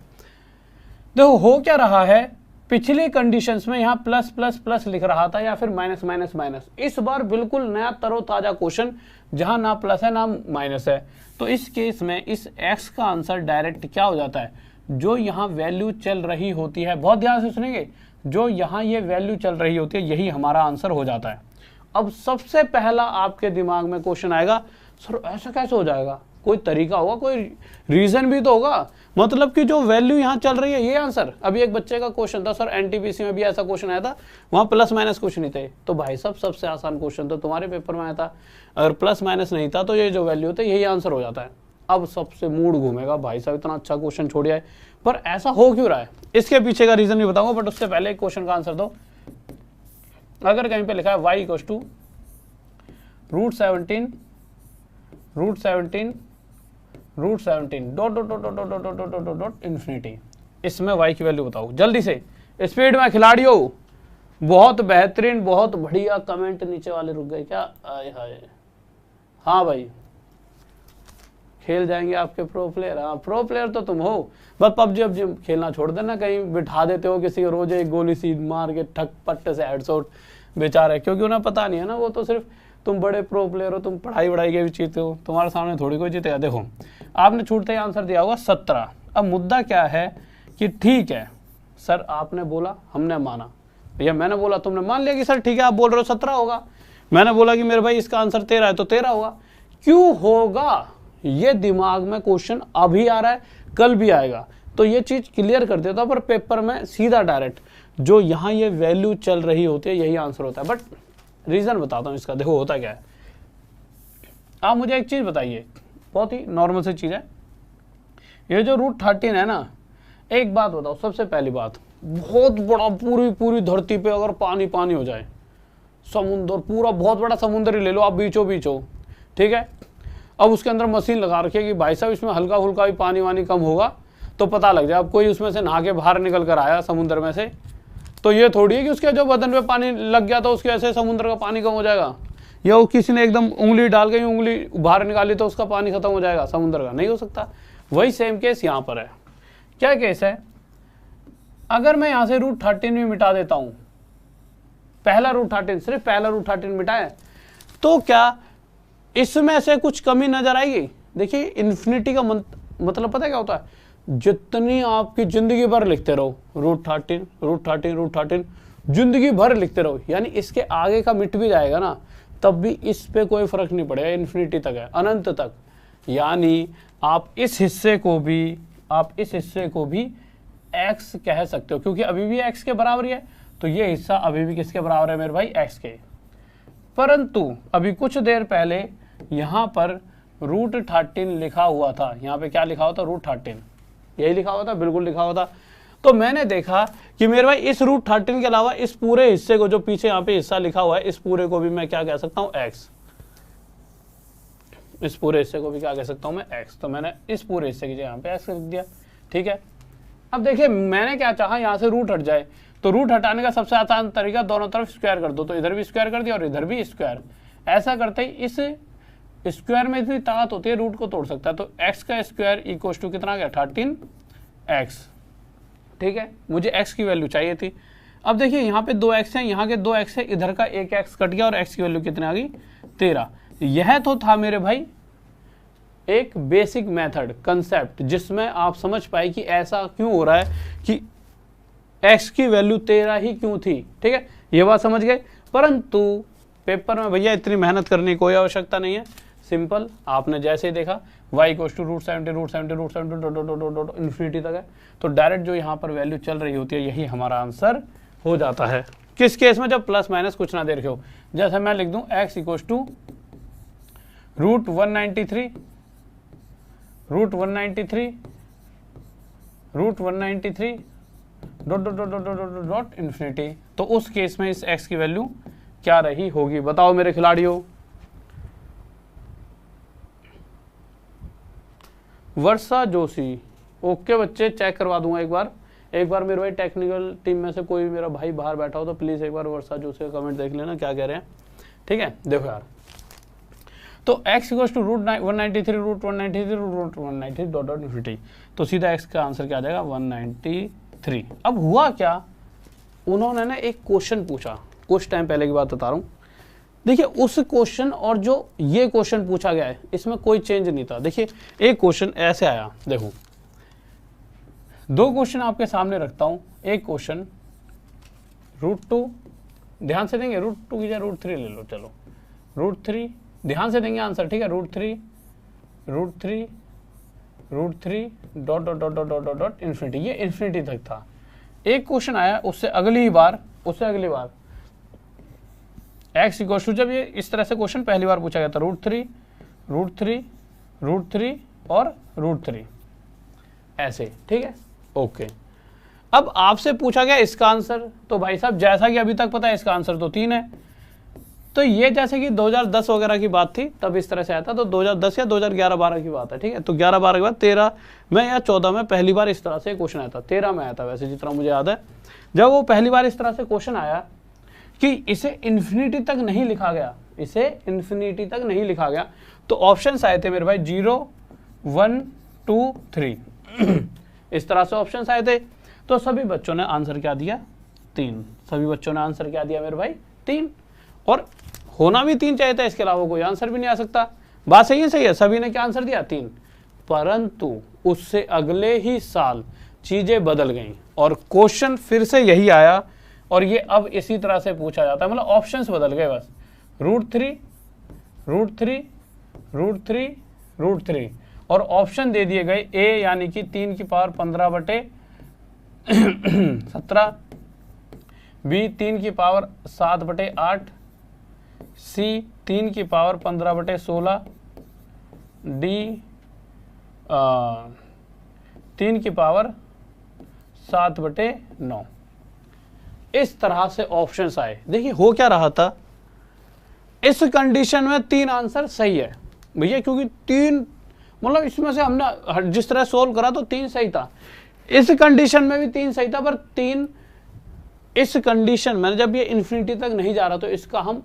देखो हो क्या रहा है, पिछले कंडीशंस में यहाँ प्लस प्लस प्लस लिख रहा था या फिर माइनस माइनस माइनस। इस बार बिल्कुल नया तरोताजा क्वेश्चन, जहां ना प्लस है ना माइनस है। तो इस केस में इस x का आंसर डायरेक्ट क्या हो जाता है, जो यहाँ वैल्यू चल रही होती है, बहुत ध्यान से सुनेंगे, जो यहाँ ये वैल्यू चल रही होती है यही हमारा आंसर हो जाता है। अब सबसे पहला आपके दिमाग में क्वेश्चन आएगा, सर ऐसा कैसे हो जाएगा, कोई तरीका होगा, कोई रीजन भी तो होगा, मतलब कि जो वैल्यू यहाँ चल रही है ये आंसर। अभी एक बच्चे का क्वेश्चन था, सर एनटीपीसी में भी ऐसा क्वेश्चन आया था, वहां प्लस माइनस कुछ नहीं थे। तो भाई साहब सबसे आसान क्वेश्चन तो तुम्हारे पेपर में आया था, अगर प्लस माइनस नहीं था तो ये जो वैल्यू होता है यही आंसर हो जाता है। अब सबसे मूड घूमेगा, भाई साहब इतना अच्छा क्वेश्चन छोड़िया है, पर ऐसा हो क्यों रहा है, इसके पीछे का रीजन भी बताऊंगा। बट उससे पहले क्वेश्चन का आंसर दो। अगर कहीं पे लिखा है y equal to root seventeen dot infinity, इसमें y की वैल्यू बताओ जल्दी से, स्पीड में खिलाड़ियों। बहुत बेहतरीन, बहुत बढ़िया कमेंट नीचे वाले रुक गए क्या, आए हाय। हाँ भाई, खेल जाएंगे आपके प्रो प्लेयर। हाँ प्रो प्लेयर तो तुम हो, बस पबजी अब खेलना छोड़ देना, कहीं बिठा देते हो किसी को, रोज एक गोली सी मार के ठक पट्ट से हेडशॉट बेचारे, क्योंकि उन्हें पता नहीं है ना, वो तो सिर्फ तुम बड़े प्रो प्लेयर हो, तुम पढ़ाई वढ़ाई के भी जीते हो, तुम्हारे सामने थोड़ी कोई जीतेगा। देखो आपने छूटते ही आंसर दिया होगा 17। अब मुद्दा क्या है कि ठीक है सर आपने बोला हमने माना, भैया मैंने बोला तुमने मान लिया कि सर ठीक है आप बोल रहे हो 17 होगा, मैंने बोला कि मेरे भाई इसका आंसर 13 है तो 13 होगा। क्यों होगा ये दिमाग में क्वेश्चन अभी आ रहा है, कल भी आएगा। तो ये चीज़ क्लियर कर देता, पर पेपर में सीधा डायरेक्ट जो यहाँ ये वैल्यू चल रही होती है यही आंसर होता है। बट रीज़न बताता हूँ इसका, देखो होता क्या है। आप मुझे एक चीज़ बताइए, बहुत ही नॉर्मल सी चीज़ है, ये जो √13 है ना, एक बात बताओ, सबसे पहली बात, बहुत बड़ा पूरी धरती पे अगर पानी पानी हो जाए, समुद्र पूरा बहुत बड़ा समुद्र ही ले लो आप, बीचों बीच हो, ठीक है, अब उसके अंदर मशीन लगा रखी है कि भाई साहब इसमें हल्का फुल्का भी पानी वानी कम होगा तो पता लग जाए। अब कोई उसमें से नहा के बाहर निकल कर आया समुद्र में से, तो ये थोड़ी है कि उसके जो बदन पे पानी लग गया तो उसके ऐसे समुद्र का पानी कम हो जाएगा, या वो किसी ने एकदम उंगली डाल के उंगली बाहर निकाली तो उसका पानी खत्म हो जाएगा समुद्र का, नहीं हो सकता। वही सेम केस यहाँ पर है। क्या केस है, अगर मैं यहाँ से √13 भी मिटा देता हूँ, पहला √13, सिर्फ पहला √13 मिटाए, तो क्या इसमें से कुछ कमी नजर आएगी? देखिए इन्फिनिटी का मतलब पता है क्या होता है, जितनी आपकी जिंदगी भर लिखते रहो √13 जिंदगी भर लिखते रहो, यानी इसके आगे का मिट भी जाएगा ना तब भी इस पे कोई फर्क नहीं पड़ेगा, इन्फिनिटी तक है, अनंत तक। यानी आप इस हिस्से को भी x कह सकते हो, क्योंकि अभी भी x के बराबर ही है, तो ये हिस्सा अभी भी किसके बराबर है मेरे भाई, x के। परंतु अभी कुछ देर पहले यहाँ पर √13 लिखा हुआ था, यहाँ पे क्या लिखा हुआ था, √13, यही लिखा हुआ था, बिल्कुल लिखा हुआ था। तो मैंने देखा कि मेरे भाई इस √13 के अलावा इस पूरे हिस्से को, जो पीछे यहाँ पे हिस्सा लिखा हुआ है, इस पूरे को भी मैं क्या कह सकता हूँ, x, इस पूरे हिस्से को भी क्या कह सकता हूँ मैं, x। तो मैंने इस पूरे हिस्से की जगह यहाँ पे x लिख दिया, ठीक है। अब देखिए मैंने क्या चाहा, यहाँ से रूट हट जाए, तो रूट हटाने का सबसे आसान तरीका, दोनों तरफ स्क्वायर कर दो, तो इधर भी स्क्वायर कर दिया और इधर भी स्क्वायर। ऐसा करते ही इस स्क्वायर में इतनी ताकत होती है, रूट को तोड़ सकता है। तो x का स्क्वायर इक्वल टू कितना आ गया, 13x, ठीक है। मुझे x की वैल्यू चाहिए थी। अब देखिए यहाँ पे 2x है, यहाँ के 2x है, इधर का एक x कट गया और x की वैल्यू कितनी आ गई, 13। यह तो था मेरे भाई एक बेसिक मेथड कंसेप्ट, जिसमें आप समझ पाए कि ऐसा क्यों हो रहा है कि x की वैल्यू 13 ही क्यों थी, ठीक है, ये बात समझ गए। परंतु पेपर में भैया इतनी मेहनत करने की कोई आवश्यकता नहीं है, सिंपल, आपने जैसे ही देखा y = √70 इन्फिनिटी तक है, तो डायरेक्ट जो यहाँ पर वैल्यू चल रही होती है यही हमारा आंसर हो जाता है। किस केस में, जब प्लस माइनस कुछ ना दे रखे हो। जैसे मैं लिख दूं x = √193 डॉट इन्फिनिटी, तो उस केस में इस x की वैल्यू क्या रही होगी, बताओ मेरे खिलाड़ियों। वर्षा जोशी, ओके बच्चे, चेक करवा दूंगा एक बार मेरे भाई टेक्निकल टीम में से कोई मेरा भाई बाहर बैठा हो तो प्लीज एक बार वर्षा जोशी का कमेंट देख लेना क्या कह रहे हैं, ठीक है। देखो यार, तो x = √193 डॉट इन्फिनिटी, तो सीधा x का आंसर क्या आ जाएगा, 193। अब हुआ क्या, उन्होंने ना एक क्वेश्चन पूछा, कुछ टाइम पहले की बात बता रहा हूँ। देखिए उस क्वेश्चन और जो ये क्वेश्चन पूछा गया है इसमें कोई चेंज नहीं था। देखिए एक क्वेश्चन ऐसे आया, देखो दो क्वेश्चन आपके सामने रखता हूं। एक क्वेश्चन √2, ध्यान से देंगे, √2 की जगह √3 ले लो, चलो √3 ध्यान से देंगे आंसर, ठीक है। √3 dot dot dot dot dot dot infinity, ये इन्फिनिटी तक था। एक क्वेश्चन आया उससे अगली बार x = जब ये इस तरह से क्वेश्चन पहली बार पूछा गया था, √3 और √3 ऐसे, ठीक है, ओके। अब आपसे पूछा गया इसका आंसर, तो भाई साहब जैसा कि अभी तक पता है इसका आंसर तो 3 है। तो ये जैसे कि 2010 वगैरह की बात थी तब इस तरह से आया था, तो 2010 या 2011-12 की बात है, ठीक है। तो 11-12 के बाद 13 में या 14 में पहली बार इस तरह से क्वेश्चन आया था, 13 में आया था वैसे जितना मुझे याद है। जब वो पहली बार इस तरह से क्वेश्चन आया कि इसे इन्फिनिटी तक नहीं लिखा गया, तो ऑप्शंस आए थे मेरे भाई 0, 1, 2, 3 इस तरह से ऑप्शंस आए थे। तो सभी बच्चों ने आंसर क्या दिया, 3। सभी बच्चों ने आंसर क्या दिया मेरे भाई, 3। और होना भी 3 चाहिए था, इसके अलावा कोई आंसर भी नहीं आ सकता। बात सही है, सभी ने क्या आंसर दिया, 3। परंतु उससे अगले ही साल चीजें बदल गई और क्वेश्चन फिर से यही आया, और ये अब इसी तरह से पूछा जाता है, मतलब ऑप्शंस बदल गए बस। √3 और और ऑप्शन दे दिए गए ए यानी कि 3 की पावर 15/17, बी 3 की पावर 7/8, सी 3 की पावर 15/16, डी 3 की पावर 7/9। इस तरह से ऑप्शंस आए। देखिए हो क्या रहा था, इस कंडीशन में 3 आंसर सही है भैया, क्योंकि 3 मतलब इसमें से हमने जिस तरह सोल्व करा तो 3 सही था, इस कंडीशन में भी 3 सही था, पर 3 इस कंडीशन में जब ये इन्फिनिटी तक नहीं जा रहा तो इसका हम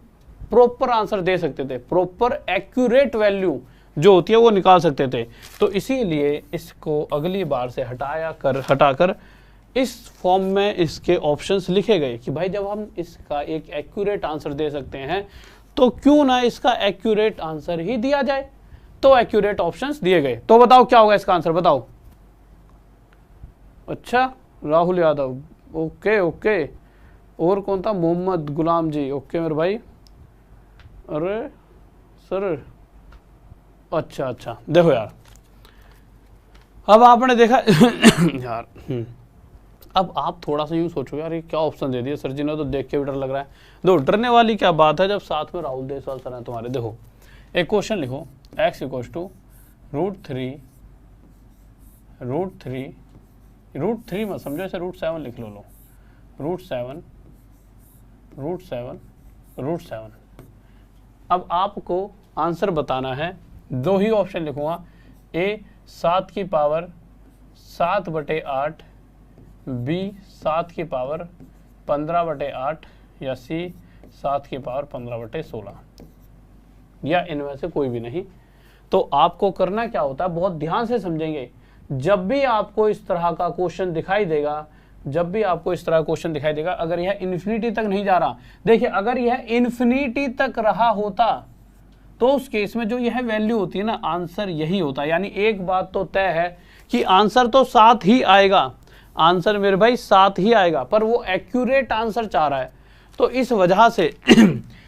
प्रॉपर आंसर दे सकते थे, प्रॉपर एक्यूरेट वैल्यू जो होती है वो निकाल सकते थे। तो इसीलिए इसको अगली बार से हटाकर इस फॉर्म में इसके ऑप्शंस लिखे गए कि भाई जब हम इसका एक एक्यूरेट आंसर दे सकते हैं तो क्यों ना इसका एक्यूरेट आंसर ही दिया जाए। तो एक्यूरेट ऑप्शंस दिए गए। तो बताओ क्या होगा इसका आंसर, बताओ। अच्छा, राहुल यादव, ओके ओके। और कौन था, मोहम्मद गुलाम जी, ओके मेरे भाई। अरे सर, अच्छा देखो यार, अब आपने देखा यार अब आप थोड़ा सा यूं सोचो यार, ये क्या ऑप्शन दे दिया सर जी ने, तो देख के भी डर लग रहा है। दो डरने वाली क्या बात है जब साथ में राहुल देसवाल सर हैं तुम्हारे। देखो एक क्वेश्चन लिखो, x = √3 मत समझो, ऐसे √7 लिख लो। √7 अब आपको आंसर बताना है। 2 ही ऑप्शन लिखूंगा, ए 7 की पावर 7/8, बी 7 की पावर 15/8 या सी 7 की पावर 15/16, या इनमें से कोई भी नहीं। तो आपको करना क्या होता है, बहुत ध्यान से समझेंगे। जब भी आपको इस तरह का क्वेश्चन दिखाई देगा, अगर यह इन्फिनिटी तक नहीं जा रहा, देखिए अगर यह इन्फिनिटी तक रहा होता तो उस केस में जो यह वैल्यू होती है ना, आंसर यही होता है। यानी एक बात तो तय है कि आंसर तो 7 ही आएगा, आंसर मेरे भाई 7 ही आएगा, पर वो एक्यूरेट आंसर चाह रहा है। तो इस वजह से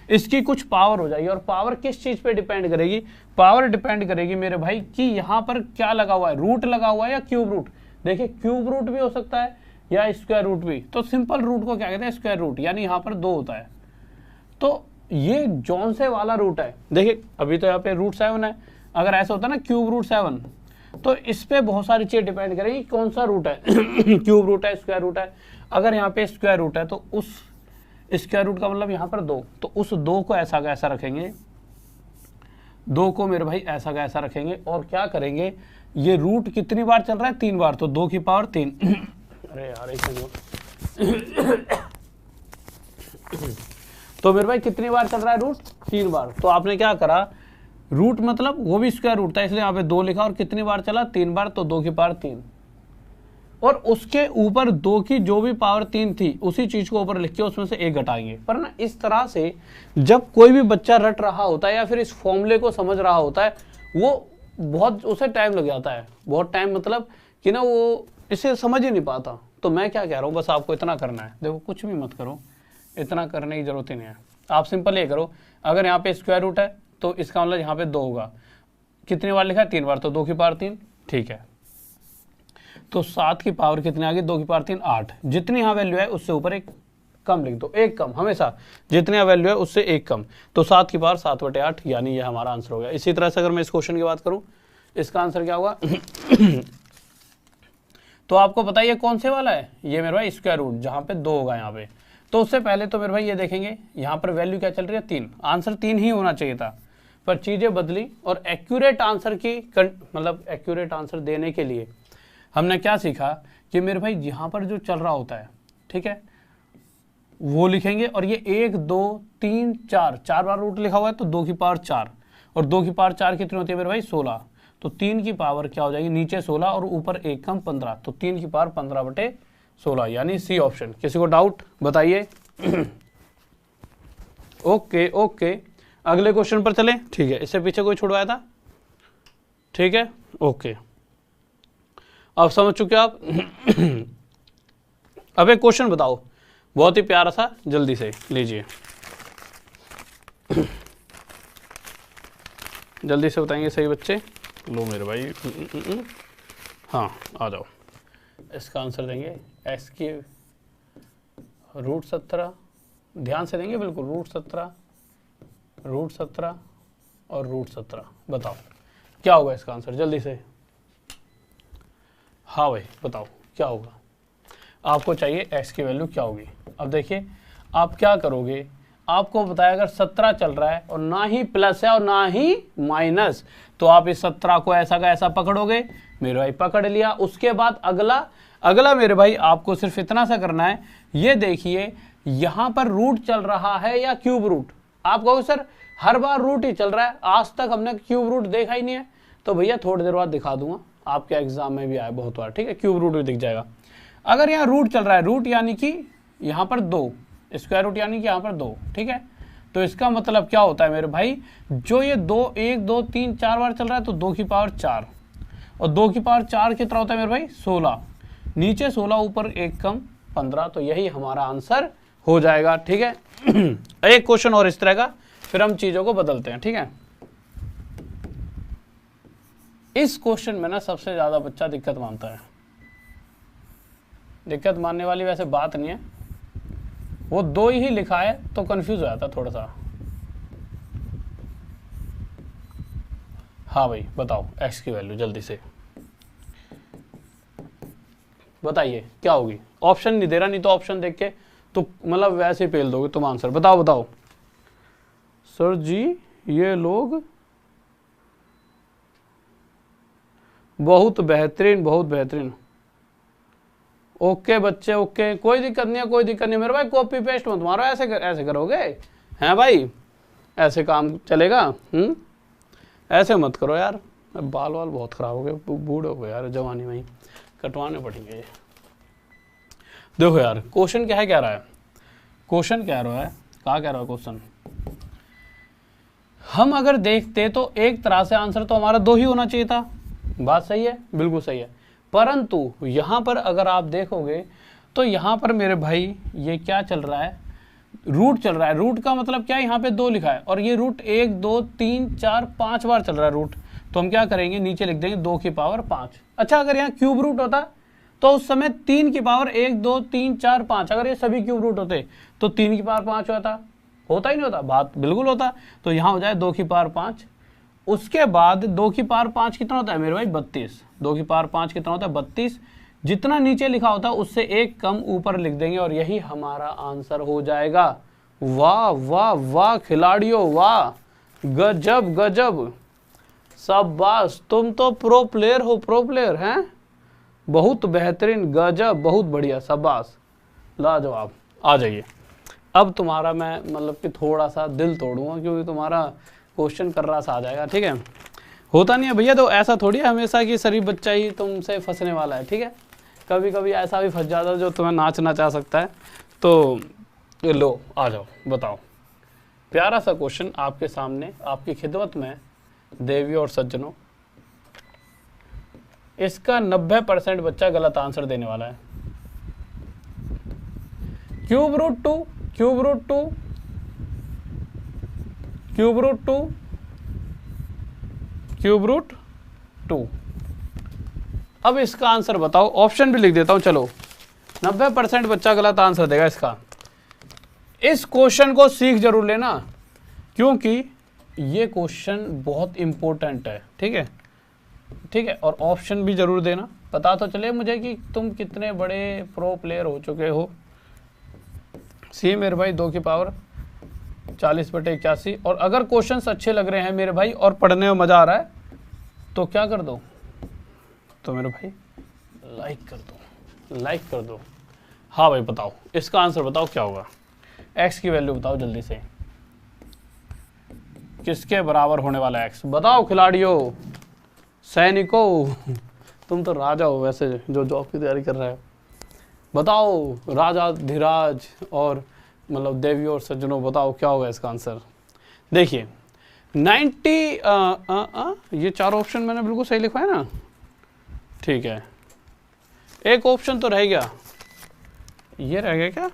इसकी कुछ पावर हो जाएगी। और पावर किस चीज पे डिपेंड करेगी, पावर डिपेंड करेगी मेरे भाई कि यहाँ पर क्या लगा हुआ है, रूट लगा हुआ है या क्यूब रूट। देखिए क्यूब रूट भी हो सकता है या स्क्वायर रूट भी। तो सिंपल रूट को क्या कहते हैं, स्क्वायर रूट, यानी यहाँ पर 2 होता है। तो ये जौन से वाला रूट है, देखिए अभी तो यहाँ पे √7 है, अगर ऐसा होता ना क्यूब √7, तो इस पे बहुत सारी चीज डिपेंड करेगी कौन सा रूट है क्यूब रूट है, स्क्वायर रूट है। अगर यहाँ पे स्क्वायर रूट है तो उस स्क्वायर रूट का मतलब यहाँ पर 2, तो उस 2 को ऐसा का ऐसा रखेंगे, 2 को मेरे भाई ऐसा का ऐसा रखेंगे, और क्या करेंगे, ये रूट कितनी बार चल रहा है, 3 बार, तो 2 की पावर 3 अरे यार तो मेरे भाई कितनी बार चल रहा है रूट, 3 बार। तो आपने क्या करा, रूट मतलब वो भी स्क्वायर रूट था, इसलिए यहाँ पे 2 लिखा, और कितनी बार चला, 3 बार, तो 2 की पावर 3, और उसके ऊपर 2 की जो भी पावर 3 थी उसी चीज को ऊपर लिख के उसमें से 1 घटाएंगे। पर ना इस तरह से जब कोई भी बच्चा रट रहा होता है या फिर इस फॉर्मूले को समझ रहा होता है, वो बहुत उसे टाइम लग जाता है, बहुत टाइम, मतलब कि ना वो इसे समझ ही नहीं पाता। तो मैं क्या कह रहा हूँ, बस आपको इतना करना है, देखो कुछ भी मत करो, इतना करने की जरूरत ही नहीं है। आप सिंपल ये करो, अगर यहाँ पे स्क्वायर रूट है तो इसका मतलब यहाँ पे 2 होगा, कितनी बार लिखा है, 3 बार, तो 2 की पावर 3, ठीक है। तो 7 की पावर कितनी आ गई, 2 की पावर 3, 8। जितनी यहाँ वैल्यू है उससे ऊपर 1 कम लिख दो, 1 कम, हमेशा जितनी वैल्यू है उससे 1 कम, तो 7 की पावर 7/8, यानी ये हमारा आंसर हो गया। इसी तरह से अगर मैं इस क्वेश्चन की बात करूं, इसका आंसर क्या होगा तो आपको पता है ये कौन से वाला है, ये मेरे भाई स्क्वायर रूट, जहां पे 2 होगा यहाँ पे। तो उससे पहले तो मेरे भाई ये देखेंगे यहाँ पर वैल्यू क्या चल रही है, 3, आंसर 3 ही होना चाहिए था, पर चीजें बदली, और एक्यूरेट आंसर की मतलब एक्यूरेट आंसर देने के लिए हमने क्या सीखा कि मेरे भाई यहाँ पर जो चल रहा होता है, ठीक है, वो लिखेंगे, और ये 1 2 3 4 बार रूट लिखा हुआ है, तो 2 की पावर 4, और 2 की पावर 4 कितनी होती है मेरे भाई, 16, तो 3 की पावर क्या हो जाएगी, नीचे 16 और ऊपर 1 कम 15, तो 3 की पावर 15/16, यानी सी ऑप्शन। किसी को डाउट बताइए ओके ओके, अगले क्वेश्चन पर चलें, ठीक है, इससे पीछे कोई छुड़वाया था, ठीक है, ओके, अब समझ चुके आप अब एक क्वेश्चन बताओ, बहुत ही प्यारा सा, जल्दी से लीजिए जल्दी से बताएंगे सही बच्चे, लो मेरे भाई, हाँ आ जाओ। इसका आंसर देंगे x की √17, ध्यान से देंगे बिल्कुल, √17 और √17। बताओ क्या होगा इसका आंसर, जल्दी से। हाँ भाई बताओ क्या होगा, आपको चाहिए x की वैल्यू क्या होगी। अब देखिए आप क्या करोगे, आपको बताया अगर 17 चल रहा है और ना ही प्लस है और ना ही माइनस, तो आप इस 17 को ऐसा का ऐसा पकड़ोगे मेरे भाई, पकड़ लिया। उसके बाद अगला मेरे भाई आपको सिर्फ इतना सा करना है, ये देखिए यहां पर रूट चल रहा है या क्यूब रूट। आप कहोगे सर हर बार रूट ही चल रहा है, आज तक हमने क्यूब रूट देखा ही नहीं है। तो भैया थोड़ी देर बाद दिखा दूंगा, आपके एग्जाम में भी आया बहुत बार, ठीक है, क्यूब रूट भी दिख जाएगा। अगर यहाँ रूट चल रहा है, रूट यानी कि यहाँ पर 2, स्क्वायर रूट यानी कि यहाँ पर 2, ठीक है, तो इसका मतलब क्या होता है मेरे भाई, जो ये 2 1 2 3 4 बार चल रहा है तो 2 की पावर 4, और 2 की पावर 4 कितना होता है मेरे भाई 16, नीचे 16 ऊपर 1 कम 15, तो यही हमारा आंसर हो जाएगा। ठीक है, एक क्वेश्चन और इस तरह का, फिर हम चीजों को बदलते हैं। ठीक है, इस क्वेश्चन में ना सबसे ज्यादा बच्चा दिक्कत मानता है। दिक्कत मानने वाली वैसे बात नहीं है, वो 2 ही लिखा है तो कंफ्यूज हो जाता थोड़ा सा। हाँ भाई बताओ x की वैल्यू जल्दी से बताइए क्या होगी। ऑप्शन नहीं दे रहा, नहीं तो ऑप्शन देख के तो मतलब वैसे ही पेल दोगे तुम आंसर। बताओ सर जी ये लोग बहुत बेहतरीन। ओके बच्चे ओके, कोई दिक्कत नहीं मेरे भाई, कॉपी पेस्ट मत मारो, ऐसे करोगे हैं भाई, ऐसे काम चलेगा? ऐसे मत करो यार, बाल बहुत खराब हो गए, बूढ़े हो गए यार, जवानी में ही कटवाने पड़ेंगे ये। देखो यार क्वेश्चन क्या कह रहा है क्वेश्चन, हम अगर देखते तो एक तरह से आंसर तो हमारा 2 ही होना चाहिए था। बात सही है, बिल्कुल सही है, परंतु यहां पर अगर आप देखोगे तो यहां पर मेरे भाई ये क्या चल रहा है, रूट चल रहा है। रूट का मतलब क्या है, यहाँ पे 2 लिखा है और ये रूट 1 2 3 4 5 बार चल रहा है रूट, तो हम क्या करेंगे नीचे लिख देंगे 2 की पावर 5। अच्छा अगर यहाँ क्यूब रूट होता तो उस समय 3 की पावर 1 2 3 4 5, अगर ये सभी क्यूब रूट होते तो 3 की पावर 5 होता ही नहीं होता, बात बिल्कुल होता। तो यहाँ हो जाए 2 की पावर 5, उसके बाद 2 की पावर 5 कितना होता है मेरे भाई 32, 2 की पावर 5 कितना होता है 32, जितना नीचे लिखा होता है उससे 1 कम ऊपर लिख देंगे और यही हमारा आंसर हो जाएगा। वाह वाह वाह खिलाड़ियों, वाह, गजब, शाबाश, तुम तो प्रो प्लेयर हैं, बहुत बेहतरीन, गजब, बहुत बढ़िया, शाबाश, लाजवाब। आ जाइए, अब तुम्हारा मैं मतलब कि थोड़ा सा दिल तोड़ूंगा क्योंकि तुम्हारा क्वेश्चन कर रहा सा आ जाएगा। ठीक है, होता नहीं है भैया, तो ऐसा थोड़ी है हमेशा कि शरीफ बच्चा ही तुमसे फंसने वाला है। ठीक है, कभी कभी ऐसा भी फंस जाता है जो तुम्हें नाचना चाह सकता है। तो लो आ जाओ, बताओ, प्यारा सा क्वेश्चन आपके सामने, आपकी खिदमत में देवियों और सज्जनों। इसका 90% बच्चा गलत आंसर देने वाला है। Cube root two. अब इसका आंसर बताओ, ऑप्शन भी लिख देता हूं, चलो 90% बच्चा गलत आंसर देगा इसका। इस क्वेश्चन को सीख जरूर लेना क्योंकि ये क्वेश्चन बहुत इंपॉर्टेंट है। ठीक है, और ऑप्शन भी जरूर देना, पता तो चले मुझे कि तुम कितने बड़े प्रो प्लेयर हो चुके हो। सी मेरे भाई 2 की पावर 40/81। और अगर क्वेश्चंस अच्छे लग रहे हैं मेरे भाई और पढ़ने में मजा आ रहा है तो क्या कर दो, तो मेरे भाई लाइक कर दो। हाँ भाई बताओ इसका आंसर बताओ क्या होगा, x की वैल्यू बताओ जल्दी से, किसके बराबर होने वाला है x, बताओ खिलाड़ियों, सैनिकों, तुम तो राजा हो वैसे जो जॉब की तैयारी कर रहा है। बताओ राजा धीराज और मतलब देवियों और सज्जनों, बताओ क्या होगा इसका आंसर। देखिए 90 ये 4 ऑप्शन मैंने बिल्कुल सही लिखा है ना, ठीक है, एक ऑप्शन तो रह गया, ये रह गया क्या,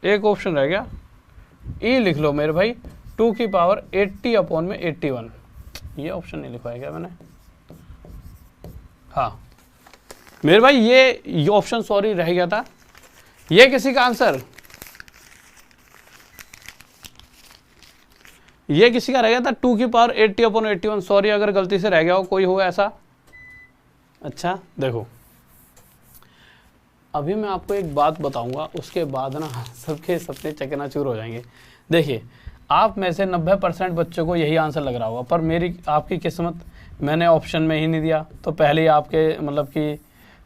एक ऑप्शन रह गया, ई लिख लो मेरे भाई 2 की पावर 80/81, ये ऑप्शन नहीं लिखवाया क्या मैंने? हाँ मेरे भाई ये ऑप्शन सॉरी रह गया था। ये किसी का आंसर, ये किसी का रह गया था 2 की पावर 80/81। सॉरी अगर गलती से रह गया हो, कोई हो ऐसा। अच्छा देखो अभी मैं आपको एक बात बताऊंगा, उसके बाद ना सबके सपने चकनाचूर हो जाएंगे। देखिए आप में से 90% बच्चों को यही आंसर लग रहा होगा, पर मेरी आपकी किस्मत, मैंने ऑप्शन में ही नहीं दिया तो पहले ही आपके मतलब कि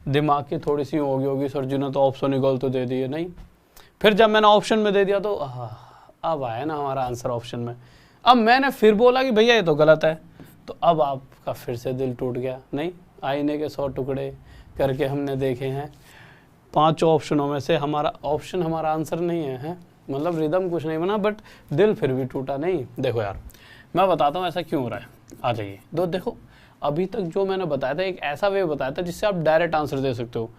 दिमाग की थोड़ी सी होगी सर जी ने तो ऑप्शन ही गलत दे दिए। नहीं, फिर जब मैंने ऑप्शन में दे दिया तो अब आया ना हमारा आंसर ऑप्शन में। अब मैंने फिर बोला कि भैया ये तो गलत है, तो अब आपका फिर से दिल टूट गया। नहीं, आईने के 100 टुकड़े करके हमने देखे हैं, 5 ऑप्शनों में से हमारा ऑप्शन हमारा आंसर नहीं है, मतलब रिदम कुछ नहीं बना, बट दिल फिर भी टूटा नहीं। देखो यार मैं बताता हूँ ऐसा क्यों हो रहा है, आ जाइए। देखो अभी तक जो मैंने बताया था एक ऐसा वे बताया था जिससे आप डायरेक्ट आंसर दे सकते हो,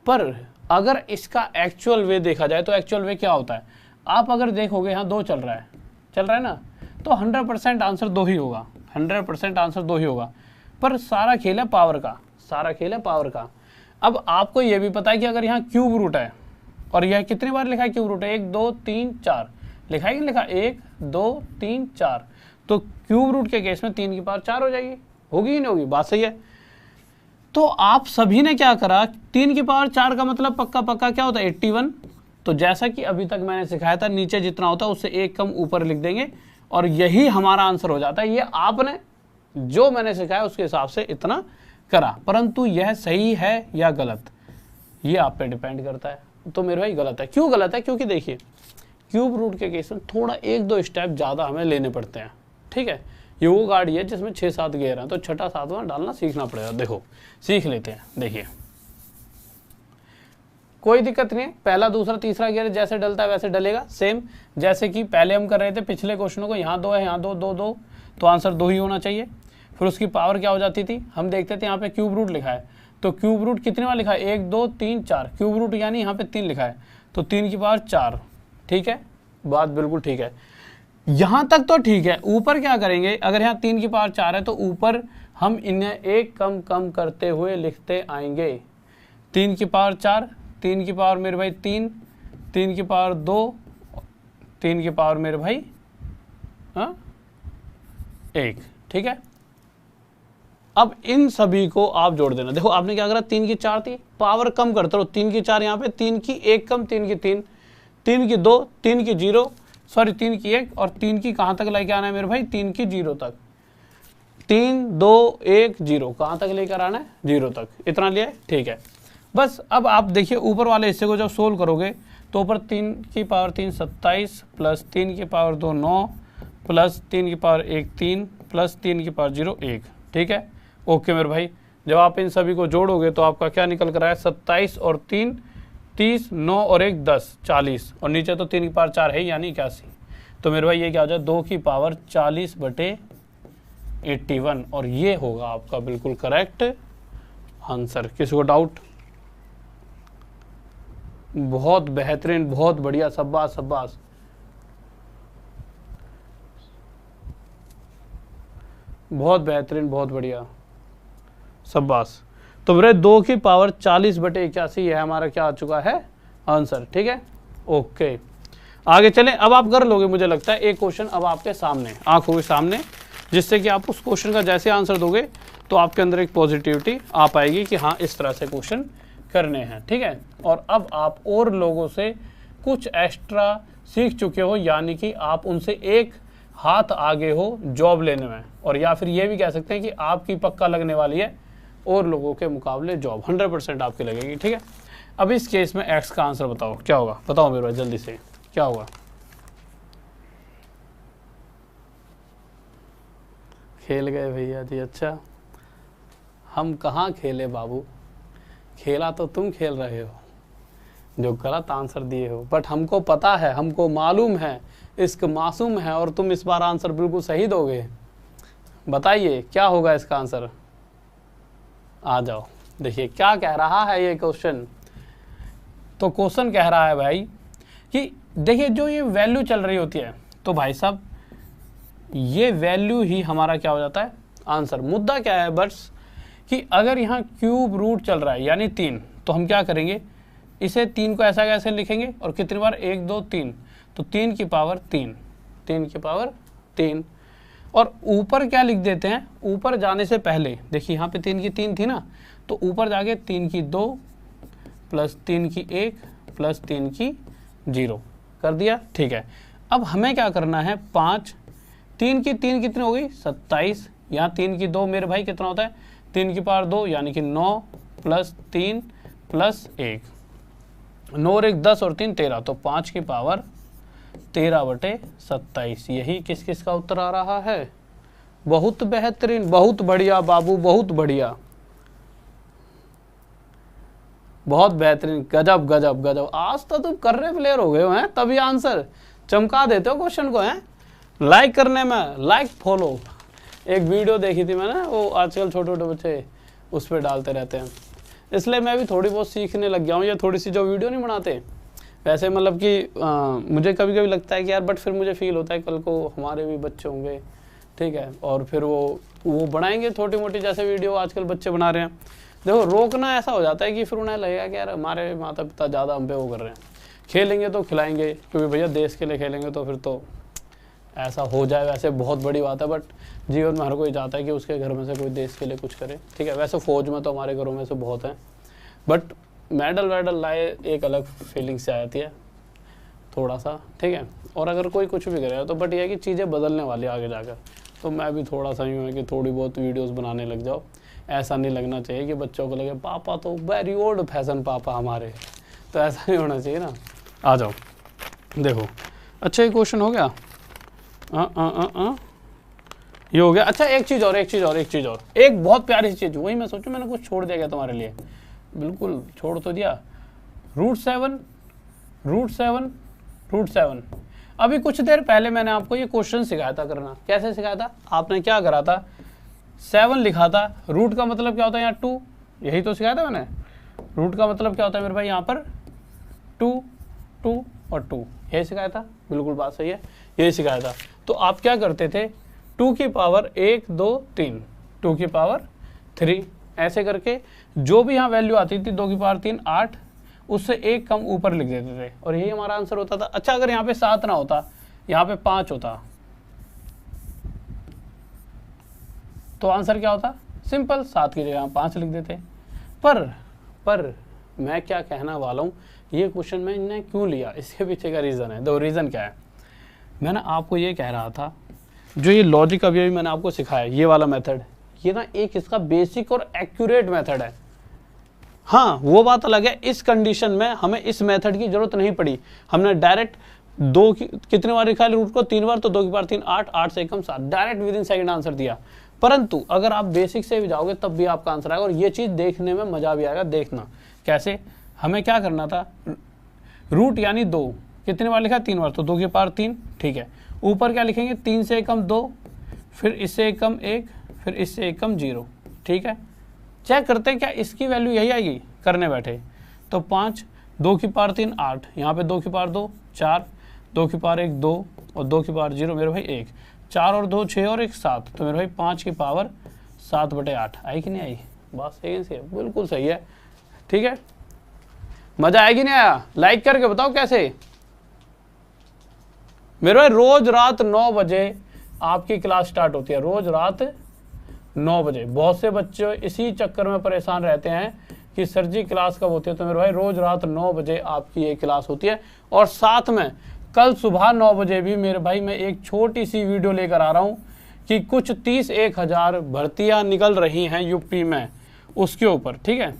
पर अगर इसका एक्चुअल वे देखा जाए तो एक्चुअल वे क्या होता है, आप अगर देखोगे यहाँ 2 चल रहा है ना, तो 100% आंसर 2 ही होगा, 100% आंसर 2 ही होगा। पर सारा खेल है पावर का, सारा खेल है पावर का। अब आपको ये भी पता है कि अगर यहाँ क्यूब रूट है, और यह कितनी बार लिखा है क्यूब रूट है, 1 2 3 4 लिखा है कि लिखा 1 2 3 4, तो क्यूब रूट के केस में 3 की पावर 4 हो जाएगी, होगी ही नहीं होगी, बात सही है। तो आप सभी ने क्या करा, 3 की पावर 4 का मतलब पक्का पक्का क्या होता है 81। तो जैसा कि अभी तक मैंने सिखाया था, नीचे जितना होता है उससे 1 कम ऊपर लिख देंगे और यही हमारा आंसर हो जाता है। ये आपने जो मैंने सिखाया उसके हिसाब से इतना करा, परंतु यह सही है या गलत ये आप पे डिपेंड करता है। तो मेरे भाई गलत है। क्यों गलत है? क्योंकि देखिए क्यूब रूट के केस में थोड़ा 1-2 स्टेप ज़्यादा हमें लेने पड़ते हैं, ठीक है। ये वो गाड़ी है जिसमें 6-7 गियर हैं, तो 6ठा 7वां डालना सीखना पड़ेगा। देखो सीख लेते हैं। देखिए कोई दिक्कत नहीं है, पहला दूसरा तीसरा गियर जैसे डलता है वैसे डलेगा, सेम जैसे कि पहले हम कर रहे थे पिछले क्वेश्चनों को। यहाँ 2 है, यहाँ 2 2 2, तो आंसर 2 ही होना चाहिए। फिर उसकी पावर क्या हो जाती थी, हम देखते थे यहाँ पे क्यूब रूट लिखा है, तो क्यूब रूट कितने बार लिखा है 1 2 3 4, क्यूब रूट यानी यहाँ पे 3 लिखा है, तो 3 की पावर 4, ठीक है, बात बिल्कुल ठीक है। यहाँ तक तो ठीक है। ऊपर क्या करेंगे, अगर यहाँ 3 की पावर 4 है तो ऊपर हम इन्हें 1 कम कम करते हुए लिखते आएंगे। 3 की पावर 4, 3 की पावर मेरे भाई 3, 3 की पावर 2, 3 की पावर मेरे भाई 1, ठीक है। अब इन सभी को आप जोड़ देना। देखो आपने क्या करा, 3 की 4 थी, पावर कम करते रहो, 3 की 4 यहाँ पे, 3 की 1 कम, 3 की 3, 3 की 2, 3 की 0, सॉरी 3 की 1, और 3 की कहाँ तक लेके आना है मेरे भाई, 3 की 0 तक, 3 2 1 0, कहाँ तक लेकर आना है 0 तक, इतना लिया है, ठीक है। बस अब आप देखिए ऊपर वाले हिस्से को जब सोल्व करोगे तो ऊपर 3 की पावर 3 27, प्लस 3 की पावर 2 9, प्लस 3 की पावर 1 3, प्लस 3 की पावर 0 1, ठीक है। ओके मेरे भाई, जब आप इन सभी को जोड़ोगे तो आपका क्या निकल कर आया, 27 और 3 30, 9 और 1 10 40, और नीचे तो 3 की पावर 4 है यानी 81। तो मेरे भाई ये क्या हो जाए, 2 की पावर 40/81, और ये होगा आपका बिल्कुल करेक्ट आंसर। किसी को डाउट? बहुत बेहतरीन, बहुत बढ़िया, शाबाश शाबाश, बहुत बेहतरीन, बहुत बढ़िया, शाबाश। तो मेरे 2 की पावर 40/81 ये हमारा क्या आ चुका है आंसर, ठीक है। ओके आगे चलें। अब आप कर लोगे मुझे लगता है एक क्वेश्चन अब आपके सामने, आंखों के सामने, जिससे कि आप उस क्वेश्चन का जैसे आंसर दोगे तो आपके अंदर एक पॉजिटिविटी आ पाएगी कि हाँ इस तरह से क्वेश्चन करने हैं, ठीक है। और अब आप और लोगों से कुछ एक्स्ट्रा सीख चुके हो, यानी कि आप उनसे एक हाथ आगे हो जॉब लेने में, और या फिर ये भी कह सकते हैं कि आपकी पक्का लगने वाली है और लोगों के मुकाबले जॉब 100% आपकी लगेगी, ठीक है। अब इस केस में एक्स का आंसर बताओ क्या होगा, बताओ मेरे भाई जल्दी से क्या होगा। खेल गए भैया जी, अच्छा हम कहाँ खेले बाबू, खेला तो तुम खेल रहे हो जो गलत आंसर दिए हो, बट हमको पता है, हमको मालूम है इश्क मासूम है, और तुम इस बार आंसर बिल्कुल सही दोगे। बताइए क्या होगा इसका आंसर, आ जाओ। देखिए क्या कह रहा है ये क्वेश्चन, तो क्वेश्चन कह रहा है भाई कि देखिए जो ये वैल्यू चल रही होती है, तो भाई साहब ये वैल्यू ही हमारा क्या हो जाता है आंसर। मुद्दा क्या है बस कि अगर यहाँ क्यूब रूट चल रहा है यानी 3, तो हम क्या करेंगे, इसे 3 को ऐसा कैसे लिखेंगे और कितनी बार, 1 2 3, तो 3 की पावर 3, 3 की पावर 3। और ऊपर क्या लिख देते हैं, ऊपर जाने से पहले देखिए यहाँ पे 3 की 3 थी ना, तो ऊपर जाके 3 की 2 प्लस 3 की 1 प्लस 3 की 0 कर दिया। ठीक है, अब हमें क्या करना है, 5, 3 की 3 कितनी हो गई, 27, यहाँ 3 की 2 मेरे भाई कितना होता है, 3 की पावर 2 यानी कि 9 प्लस 3 प्लस 1, 9 और 1 10 और 3 13, तो 5 की पावर 13/27। यही किस किस का उत्तर आ रहा है। बहुत बेहतरीन, बहुत बढ़िया बाबू, बहुत बढ़िया, बहुत बेहतरीन, गजब गजब गजब। आज तो तुम कर्रे प्लेयर हो गए हो हैं, तभी आंसर चमका देते हो क्वेश्चन को हैं। लाइक करने में, लाइक फॉलो। एक वीडियो देखी थी मैंने, वो आजकल छोटे छोटे बच्चे उस पर डालते रहते हैं, इसलिए मैं भी थोड़ी बहुत सीखने लग गया हूँ। ये थोड़ी सी जो वीडियो नहीं बनाते वैसे, मतलब कि मुझे कभी कभी लगता है कि यार, बट फिर मुझे फील होता है कल को हमारे भी बच्चे होंगे, ठीक है, और फिर वो बनाएंगे छोटी मोटी जैसे वीडियो आजकल बच्चे बना रहे हैं। देखो रोकना ऐसा हो जाता है कि फिर उन्हें लगेगा कि यार हमारे माता पिता ज़्यादा हम पे वो कर रहे हैं। खेलेंगे तो खिलाएंगे, क्योंकि भैया देश के लिए खेलेंगे, तो फिर तो ऐसा हो जाए वैसे बहुत बड़ी बात है, बट जीवन में हर कोई चाहता है कि उसके घर में से कोई देश के लिए कुछ करे। ठीक है, वैसे फ़ौज में तो हमारे घरों में से बहुत हैं, बट मेडल वेडल लाए एक अलग फीलिंग से आती है थोड़ा सा। ठीक है, और अगर कोई कुछ भी करेगा तो बट ये है कि चीज़ें बदलने वाली आगे जाकर। तो मैं भी थोड़ा सा यूँ है कि थोड़ी बहुत वीडियोस बनाने लग जाओ। ऐसा नहीं लगना चाहिए कि बच्चों को लगे पापा तो वेरी ओल्ड फैशन पापा हमारे, तो ऐसा नहीं होना चाहिए ना। आ जाओ देखो, अच्छा ये क्वेश्चन हो गया, ये हो गया। अच्छा एक चीज़ और, एक बहुत प्यारी सी चीज़, वही मैं सोचूं मैंने कुछ छोड़ दिया क्या तुम्हारे लिए, बिल्कुल छोड़ तो दिया। √7 अभी कुछ देर पहले मैंने आपको ये क्वेश्चन सिखाया था करना। कैसे सिखाया था, आपने क्या करा था, 7 लिखा था, रूट का मतलब क्या होता है यहाँ 2, यही तो सिखाया था मैंने। रूट का मतलब क्या होता है मेरे भाई यहाँ पर 2 2 और 2, यही सिखाया था, बिल्कुल बात सही है, यही सिखाया था। तो आप क्या करते थे, 2 की पावर 1 2 3, 2 की पावर 3, ऐसे करके जो भी यहाँ वैल्यू आती थी, 2 की पावर 3 8, उससे एक कम ऊपर लिख देते थे और यही हमारा आंसर होता था। अच्छा अगर यहाँ पे 7 ना होता, यहाँ पे 5 होता, तो आंसर क्या होता, सिंपल 7 की जगह 5 लिख देते। पर मैं क्या कहना वाला हूँ, ये क्वेश्चन मैंने क्यों लिया, इसके पीछे का रीज़न है। दो रीज़न क्या है, मैंने आपको ये कह रहा था, जो ये लॉजिक अभी मैंने आपको सिखाया, ये वाला मेथड, ये ना एक इसका बेसिक और एक्यूरेट मेथड है। हाँ वो बात अलग है, इस कंडीशन में हमें इस मेथड की जरूरत नहीं पड़ी, हमने डायरेक्ट 2 की कितने बार लिखा रूट को, 3 बार, तो 2 की पावर 3 8, 8 से कम 7, direct with in second answer दिया। परंतु अगर आप बेसिक से भी जाओगे तब भी आपका आंसर आएगा, और ये चीज़ देखने में मजा भी आएगा। देखना कैसे, हमें क्या करना था, रूट यानी 2 कितने बार लिखा, 3 बार, तो 2 की पावर 3, ठीक है। ऊपर क्या लिखेंगे, 3 से कम 2, फिर इससे कम 1, फिर इससे कम 0, ठीक है। चेक करते हैं क्या इसकी वैल्यू यही आएगी, करने बैठे तो 5, 2 की पावर 3 8, यहाँ पे 2 की पावर 2 4, 2 की पावर 1 2 और 2 की पावर 0 मेरे भाई 1, 4 और 2 6 और 1 7, तो मेरे भाई 5 की पावर 7/8 आई कि नहीं आई, बात सही है, बिल्कुल सही है। ठीक है, मजा आएगी नहीं आया, लाइक करके बताओ कैसे। मेरे भाई रोज रात 9 बजे आपकी क्लास स्टार्ट होती है, रोज रात 9 बजे। बहुत से बच्चे इसी चक्कर में परेशान रहते हैं कि सर जी क्लास कब होती है, तो मेरे भाई रोज रात 9 बजे आपकी ये क्लास होती है। और साथ में कल सुबह 9 बजे भी मेरे भाई मैं एक छोटी सी वीडियो लेकर आ रहा हूँ कि कुछ 30-1 भर्तियाँ निकल रही हैं यूपी में, उसके ऊपर, ठीक है,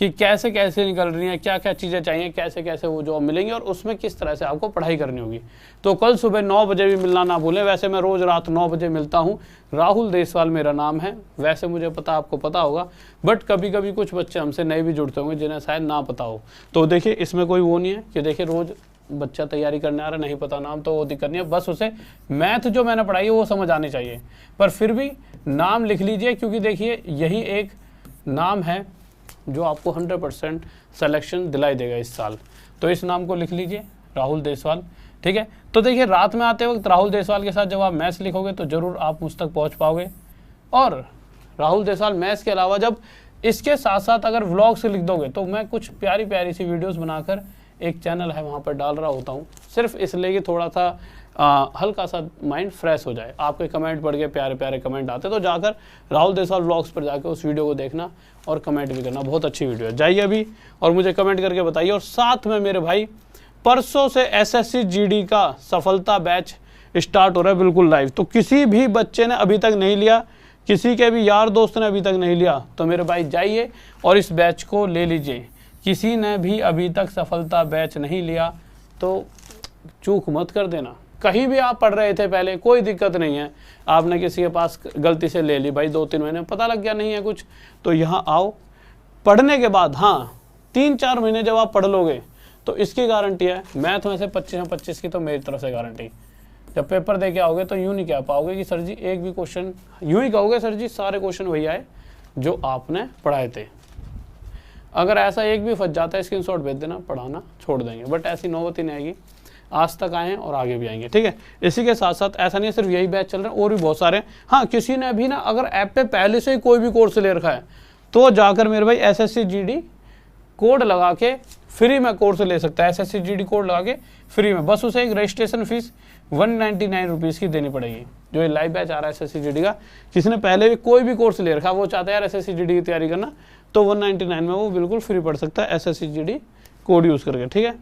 कि कैसे कैसे निकल रही हैं, क्या क्या चीज़ें चाहिए, कैसे कैसे वो जॉब मिलेंगी और उसमें किस तरह से आपको पढ़ाई करनी होगी। तो कल सुबह 9 बजे भी मिलना ना भूलें। वैसे मैं रोज़ रात 9 बजे मिलता हूँ, राहुल देसवाल मेरा नाम है। वैसे मुझे पता, आपको पता होगा, बट कभी कभी कुछ बच्चे हमसे नए भी जुड़ते होंगे जिन्हें शायद ना पता हो। तो देखिए इसमें कोई वो नहीं है कि देखिए रोज़ बच्चा तैयारी करने आ रहा, नहीं पता नाम, तो वो दिक्कत नहीं है, बस उसे मैथ जो मैंने पढ़ाई है वो समझ आनी चाहिए। पर फिर भी नाम लिख लीजिए, क्योंकि देखिए यही एक नाम है जो आपको 100% सिलेक्शन दिलाई देगा इस साल। तो इस नाम को लिख लीजिए, राहुल देसवाल, ठीक है। तो देखिए रात में आते वक्त राहुल देसवाल के साथ जब आप मैथ्स लिखोगे तो ज़रूर आप मुझ तक पहुंच पाओगे। और राहुल देसाल मैथ्स के अलावा जब इसके साथ साथ अगर व्लॉग्स लिख दोगे तो मैं कुछ प्यारी प्यारी सी वीडियोस बनाकर एक चैनल है वहाँ पर डाल रहा होता हूँ, सिर्फ इसलिए कि थोड़ा सा हल्का सा माइंड फ्रेश हो जाए। आपके कमेंट पढ़ के प्यारे प्यारे कमेंट आते तो जाकर राहुल देसाल व्लॉग्स पर जाकर उस वीडियो को देखना और कमेंट भी करना, बहुत अच्छी वीडियो है। जाइए अभी और मुझे कमेंट करके बताइए। और साथ में मेरे भाई परसों से SSC GD का सफलता बैच स्टार्ट हो रहा है बिल्कुल लाइव। तो किसी भी बच्चे ने अभी तक नहीं लिया, किसी के भी यार दोस्त ने अभी तक नहीं लिया, तो मेरे भाई जाइए और इस बैच को ले लीजिए। किसी ने भी अभी तक सफलता बैच नहीं लिया तो चूक मत कर देना। कहीं भी आप पढ़ रहे थे पहले, कोई दिक्कत नहीं है, आपने किसी के पास गलती से ले ली भाई, 2-3 महीने पता लग गया नहीं है कुछ, तो यहाँ आओ पढ़ने के बाद। हाँ 3-4 महीने जब आप पढ़ लोगे तो इसकी गारंटी है, मैथ में से 25 में 25 की तो मेरी तरफ से गारंटी। जब पेपर दे के आओगे तो यूँ नहीं कह पाओगे कि सर जी एक भी क्वेश्चन, यूँ ही कहोगे सर जी सारे क्वेश्चन वही आए जो आपने पढ़ाए थे। अगर ऐसा एक भी फंस जाता है स्क्रीनशॉट भेज देना, पढ़ाना छोड़ देंगे, बट ऐसी नौबत ही नहीं आएगी। आज तक आए हैं और आगे भी आएंगे, ठीक है। इसी के साथ साथ ऐसा नहीं है सिर्फ यही बैच चल रहे हैं, और भी बहुत सारे हैं। हाँ किसी ने अभी ना अगर ऐप पे पहले से ही कोई भी कोर्स ले रखा है तो जाकर मेरे भाई SSC GD कोड लगा के फ्री में कोर्स ले सकता है। SSC GD कोड लगा के फ्री में, बस उसे एक रजिस्ट्रेशन फीस 199 रुपीज़ की देनी पड़ेगी। जो ये लाइव बैच आ रहा है SSC GD का, किसी ने पहले भी कोई भी कोर्स ले रखा, वो चाहता है यार SSC GD की तैयारी करना, तो 199 में वो बिल्कुल फ्री पढ़ सकता है SSC GD कोड यूज़ करके, ठीक है।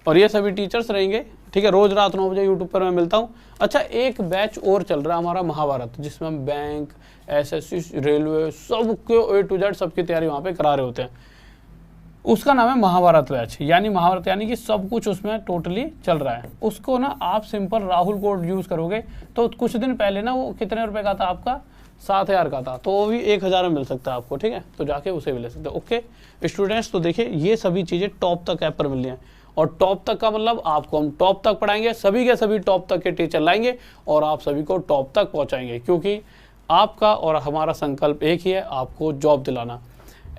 और ये सभी टीचर्स रहेंगे, ठीक है। रोज रात 9 बजे यूट्यूब पर मैं मिलता हूँ। अच्छा एक बैच और चल रहा है हमारा महाभारत, जिसमें हम बैंक, SSC, रेलवे, सब के A to Z सबकी तैयारी वहाँ पे करा रहे होते हैं। उसका नाम है महाभारत बैच, यानी महाभारत यानी कि सब कुछ उसमें टोटली चल रहा है। उसको ना आप सिंपल राहुल कोड यूज़ करोगे तो कुछ दिन पहले ना वो कितने रुपए का था आपका, 7,000 का था, तो वो भी 1,000 में मिल सकता है आपको, ठीक है। तो जाके उसे भी ले सकते हो। ओके स्टूडेंट्स, तो देखिए ये सभी चीज़ें टॉप तक ऐप पर मिल रही हैं। और टॉप तक का मतलब आपको हम टॉप तक पढ़ाएंगे, सभी के सभी टॉप तक के टीचर लाएंगे और आप सभी को टॉप तक पहुंचाएंगे, क्योंकि आपका और हमारा संकल्प एक ही है, आपको जॉब दिलाना।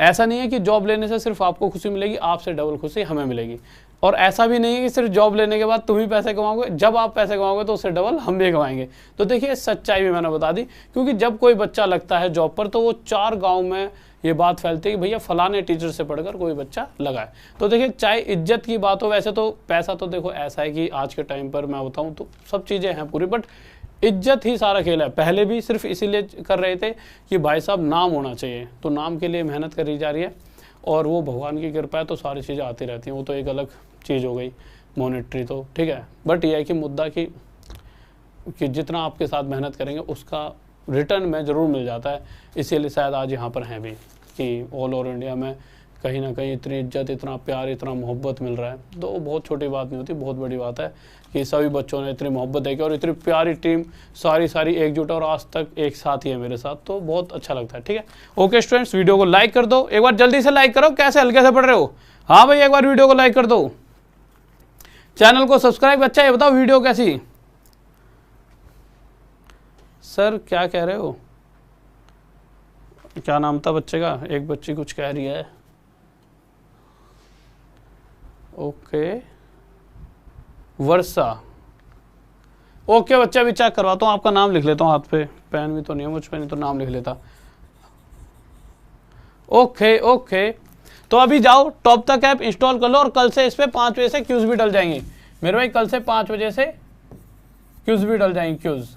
ऐसा नहीं है कि जॉब लेने से सिर्फ आपको खुशी मिलेगी, आपसे डबल खुशी हमें मिलेगी। और ऐसा भी नहीं है कि सिर्फ जॉब लेने के बाद तुम ही पैसे कमाओगे, जब आप पैसे कमाओगे तो उससे डबल हम भी कमाएंगे। तो देखिए सच्चाई भी मैंने बता दी, क्योंकि जब कोई बच्चा लगता है जॉब पर तो वो 4 गाँव में ये बात फैलती है कि भैया फलाने टीचर से पढ़कर कोई बच्चा लगा है। तो देखिए चाहे इज्जत की बात हो, वैसे तो पैसा तो देखो ऐसा है कि आज के टाइम पर मैं बताऊं तो सब चीज़ें हैं पूरी, बट इज्जत ही सारा खेल है। पहले भी सिर्फ इसीलिए कर रहे थे कि भाई साहब नाम होना चाहिए, तो नाम के लिए मेहनत करी जा रही है और वो भगवान की कृपा है तो सारी चीज़ें आती रहती हैं। वो तो एक अलग चीज़ हो गई मॉनेटरी, तो ठीक है। बट ये है कि मुद्दा कि जितना आपके साथ मेहनत करेंगे उसका रिटर्न में ज़रूर मिल जाता है। इसीलिए शायद आज यहाँ पर हैं भी कि ऑल ओवर इंडिया में कहीं ना कहीं इतनी इज्जत, इतना प्यार, इतना मोहब्बत मिल रहा है। तो बहुत छोटी बात नहीं होती, बहुत बड़ी बात है कि सभी बच्चों ने इतनी मोहब्बत देखी और इतनी प्यारी टीम सारी एकजुट और आज तक एक साथ ही है मेरे साथ, तो बहुत अच्छा लगता है, ठीक है। ओके स्टूडेंट्स, वीडियो को लाइक कर दो, एक बार जल्दी से लाइक करो। कैसे हल्के से पढ़ रहे हो? हाँ भाई एक बार वीडियो को लाइक कर दो, चैनल को सब्सक्राइब। अच्छा ये बताओ वीडियो कैसी? सर क्या कह रहे हो? क्या नाम था बच्चे का? एक बच्ची कुछ कह रही है। ओके वर्षा। ओके बच्चा भी चेक करवाता हूँ, आपका नाम लिख लेता हूँ हाथ पे, पेन भी तो नहीं है मुझ पे, नहीं तो नाम लिख लेता। ओके तो अभी जाओ टॉप तक ऐप इंस्टॉल कर लो और कल से इस पे 5 बजे से क्यूज भी डल जाएंगे मेरे भाई। कल से 5 बजे से क्यूज भी डल जाएंगे, क्यूज,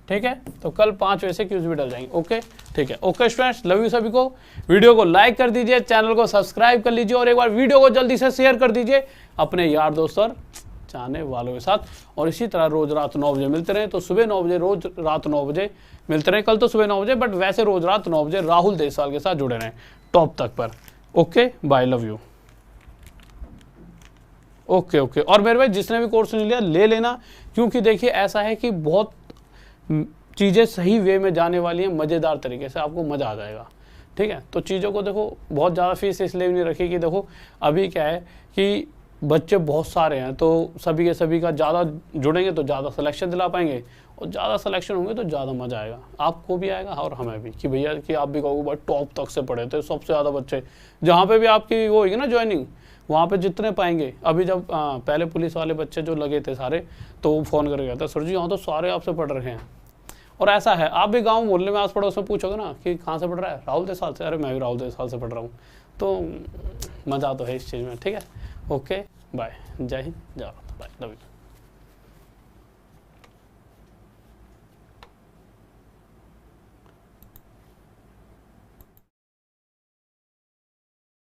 ठीक है। तो कल 5 बजे से क्यूज भी डल जाएंगे। ओके ठीक है। ओके स्टूडेंट्स, लव यू सभी को। वीडियो को लाइक कर दीजिए, चैनल को सब्सक्राइब कर लीजिए और एक बार वीडियो को जल्दी से शेयर कर दीजिए अपने यार दोस्त और चाहने वालों के साथ। और इसी तरह रोज रात 9 बजे मिलते रहे, तो सुबह 9 बजे, रोज रात 9 बजे मिलते रहे। कल तो सुबह 9 बजे, बट वैसे रोज रात 9 बजे राहुल देसाल के साथ जुड़े रहें टॉप तक पर। Okay bye, love you. Okay और मेरे भाई जिसने भी कोर्स नहीं लिया ले लेना, क्योंकि देखिए ऐसा है कि बहुत चीज़ें सही वे में जाने वाली हैं, मज़ेदार तरीके से, आपको मज़ा आ जाएगा, ठीक है। तो चीज़ों को देखो, बहुत ज़्यादा फीस इसलिए भी नहीं रखी कि देखो अभी क्या है कि बच्चे बहुत सारे हैं, तो सभी के सभी का ज़्यादा जुड़ेंगे तो ज़्यादा सिलेक्शन दिला पाएंगे, और ज़्यादा सिलेक्शन होंगे तो ज़्यादा मज़ा आएगा, आपको भी आएगा और हमें भी, कि भैया कि आप भी कहोगे भाई टॉप तक से पढ़े थे, सबसे ज़्यादा बच्चे जहाँ पे भी आपकी वो होगी ना ज्वाइनिंग, वहाँ पे जितने पाएंगे। अभी जब पहले पुलिस वाले बच्चे जो लगे थे सारे, तो वो फ़ोन करके कहता सर जी यहाँ तो सारे आपसे पढ़ रहे हैं, और ऐसा है, आप भी गाँव मोहल्ले में आस पड़ोस में पूछोगे ना कि कहाँ से पढ़ रहा है, राहुल देसाल से, अरे मैं भी राहुल देसाल से पढ़ रहा हूँ। तो मज़ा तो है इस चीज़ में। ठीक है, ओके बाय, जय हिंद, जय भारत, बाय, लव यू।